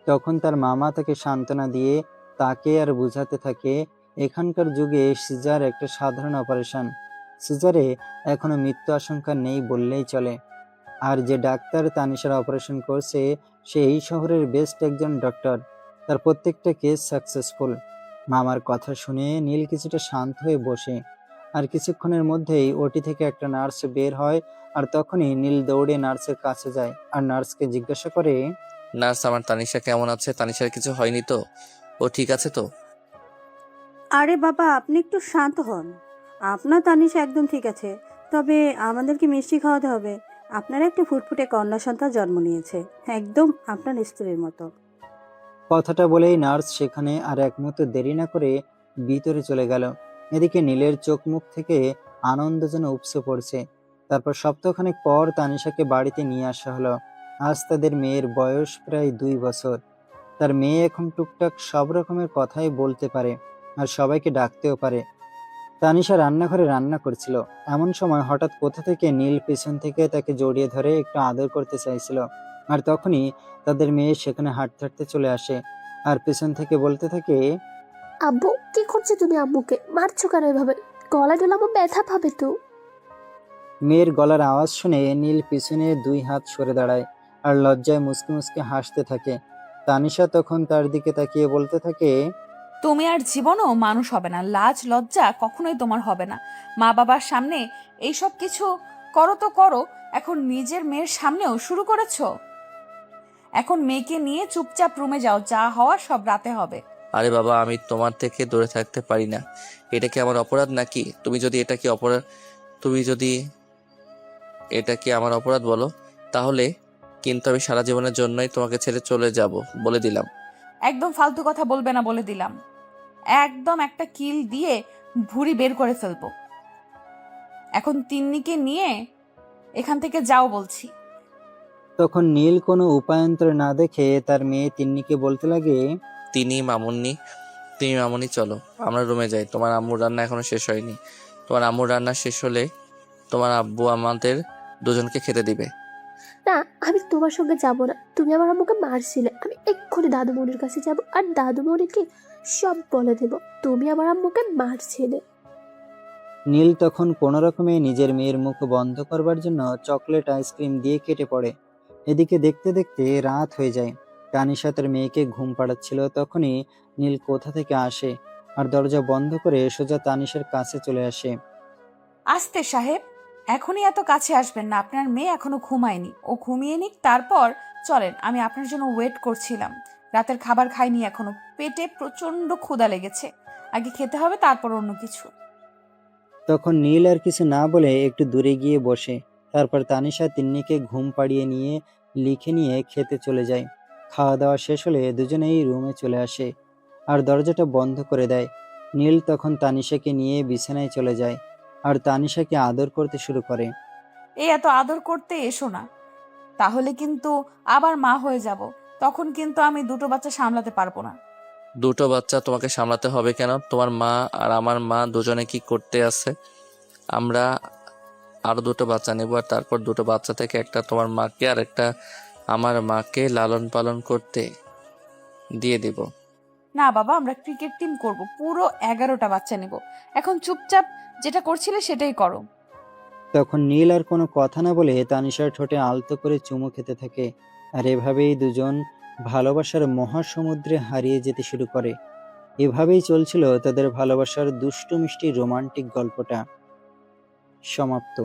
তখন তার মামা তাকে সান্ত্বনা দিয়ে তাকে আর বুঝাতে থাকে, এখানকার যুগে সিজার একটা সাধারণ অপারেশন। সিজারে এখনো মৃত্যু আশঙ্কা নেই বললেই চলে। আর যে ডাক্তার তানিশার অপারেশন করছে সে এই শহরের বেস্ট একজন ডক্টর। তার প্রত্যেকটা কেস সাকসেসফুল। মামার কথা শুনে নীল কিছুটা শান্ত হয়ে বসে। আর কিছুক্ষণের মধ্যেই ওটি থেকে একটা নার্স বের হয় আর তখনই নীল দৌড়ে নার্সের কাছে যায় আর নার্সকে জিজ্ঞাসা করে, নার্স, আমার তানিশা কেমন আছে? তানিশার কিছু হয়নি তো? ও ঠিক আছে তো? আরে বাবা, আপনি একটু শান্ত হন। আপনার তানিশা একদম ঠিক আছে, তবে আমাদেরকে মিষ্টি খাওয়াতে হবে। আপনার একটা ফুটফুটে কন্যা সন্তান জন্ম নিয়েছে, একদম আপনার স্ত্রীর মতো। কথাটা বলেই নার্স সেখানে আর এক মুহূর্ত দেরি না করে ভিতরে চলে গেল। এদিকে নীলের চোখ মুখ থেকে আনন্দ যেন উপসে পড়ছে। তারপর সপ্তাহখানেক পর তানিশাকে বাড়িতে নিয়ে আসা হলো। আজ তাদের মেয়ের বয়স প্রায় 2 বছর। তার মেয়ে এখন টুকটাক সব রকমের কথাই বলতে পারে আর সবাইকে ডাকতেও পারে। তানিশা রান্নাঘরে রান্না করছিল, এমন সময় হঠাৎ কোথা থেকে নীল পেছন থেকে তাকে জড়িয়ে ধরে একটু আদর করতে চাইছিল। আর তখনই তাদের মেয়ে সেখানে হাঁটতে হাঁটতে চলে আসে আর পেছন থেকে বলতে থাকে, আব্বু, কি করছো তুমি? আম্মুকে মারছো কেন এভাবে? গলায় ডোলাবো, ব্যথা পাবে তো। মেয়ের গলার আওয়াজ শুনে নীল পিছনে 2 হাত সরে দাঁড়ায় আর লজ্জায় মুচকি মুচকি হাসতে থাকে। তানিশা তখন তার দিকে তাকিয়ে বলতে থাকে, তুমি আর জীবনও মানুষ হবে না, লাজ লজ্জা কখনোই তোমার হবে না। মা বাবার সামনে এইসব কিছু করো তো করো, এখন নিজের মেয়ের সামনেও শুরু করেছো। এখন মেয়েকে নিয়ে চুপচাপ রুমে যাও, যা হওয়ার সব রাতে হবে। আরে বাবা, আমি তোমার থেকে দূরে থাকতে পারি না। এটা কি আমার অপরাধ নাকি? তুমি যদি এটা কি আমার অপরাধ বলো, তাহলে কিন্তু আমি সারা জীবনের জন্যই তোমাকে ছেড়ে চলে যাব, বলে দিলাম। একদম ফালতু কথা বলবে না, বলে দিলাম। একদম একটা কিল দিয়ে ভুঁড়ি বের করে ফেলবো। এখন তিন্নিকে নিয়ে এখান থেকে যাও বলছি। তখন নীল কোনো উপায়ান্তর না দেখে তার মেয়ে তিন্নিকে বলতে লাগে, তুমি মামুনি চলো, আমরা রুমে যাই। তোমার আম্মুর রান্না এখনো শেষ হয়নি। তোমার আম্মুর রান্না শেষ হলে তোমার আব্বু আমাদের দুজনকে খেতে দিবে। না, আমি তোমার সঙ্গে যাব না। তুমি আমার আম্মুকে মারছিলে। আমি এক্ষুনি দাদুমণির কাছে যাব আর দাদুমণিকে সব বলে দেব তুমি আমার আম্মুকে মারছিলে। নীল তখন কোনো রকমে নিজের মেয়ের মুখ বন্ধ করবার জন্য চকলেট আইসক্রিম দিয়ে কেটে পড়ে। এদিকে দেখতে দেখতে রাত হয়ে যায়। তানিশা তার মেয়েকে ঘুম পাড়াচ্ছিল, তখনই নীল কোথা থেকে আসে আর দরজা বন্ধ করে সোজা তানিশার কাছে চলে আসে। আস্তে সাহেব, এখনই এত কাছে আসবেন না। আপনার মেয়ে এখনো ঘুমায়নি, ও ঘুমিয়ে নিক, তারপর চলেন। আমি আপনার জন্য ওয়েট করছিলাম। রাতের খাবার খাইনি এখনো, পেটে প্রচন্ড ক্ষুধা লেগেছে। আগে খেতে হবে, তারপর অন্য কিছু। তখন নীল আর কিছু না বলে একটু দূরে গিয়ে বসে। তারপর তানিশা তিন্নিকে ঘুম পাড়িয়ে নিয়ে লিখে নিয়ে খেতে চলে যায়। খাওয়া দাওয়া শেষ হলে দুজনেই রুমে চলে আসে আর দরজাটা বন্ধ করে দেয়। নীল তখন তানিশাকে নিয়ে বিছানায় চলে যায় আর তানিশাকে আদর করতে শুরু করে। এই এত আদর করতে এসো না, তাহলে কিন্তু আবার মা হয়ে যাব। তখন কিন্তু আমি দুটো বাচ্চা সামলাতে পারবো না। দুটো বাচ্চা তোমাকে সামলাতে হবে কেন? তোমার মা আর আমার মা দুজনে কি করতে আছে? আমরা আরো দুটো বাচ্চা নেব, আর তারপর দুটো বাচ্চা থেকে একটা তোমার মাকে আর একটা আমার মাকে লালন পালন করতে দিয়ে দিব। না বাবা, আমরা ক্রিকেট টিম করব, পুরো 11টা বাচ্চা নেব। এখন চুপচাপ যেটা করছিলে সেটাই করো। তখন নীল আর কোনো কথা না বলে তানিশার ঠোঁটে আলতো করে চুমু খেতে থাকে। আর এভাবেই দুজন ভালোবাসার মহাসমুদ্রে হারিয়ে যেতে শুরু করে। এভাবেই চলছিল তাদের ভালোবাসার দুষ্টু মিষ্টি রোমান্টিক গল্পটা। সমাপ্ত।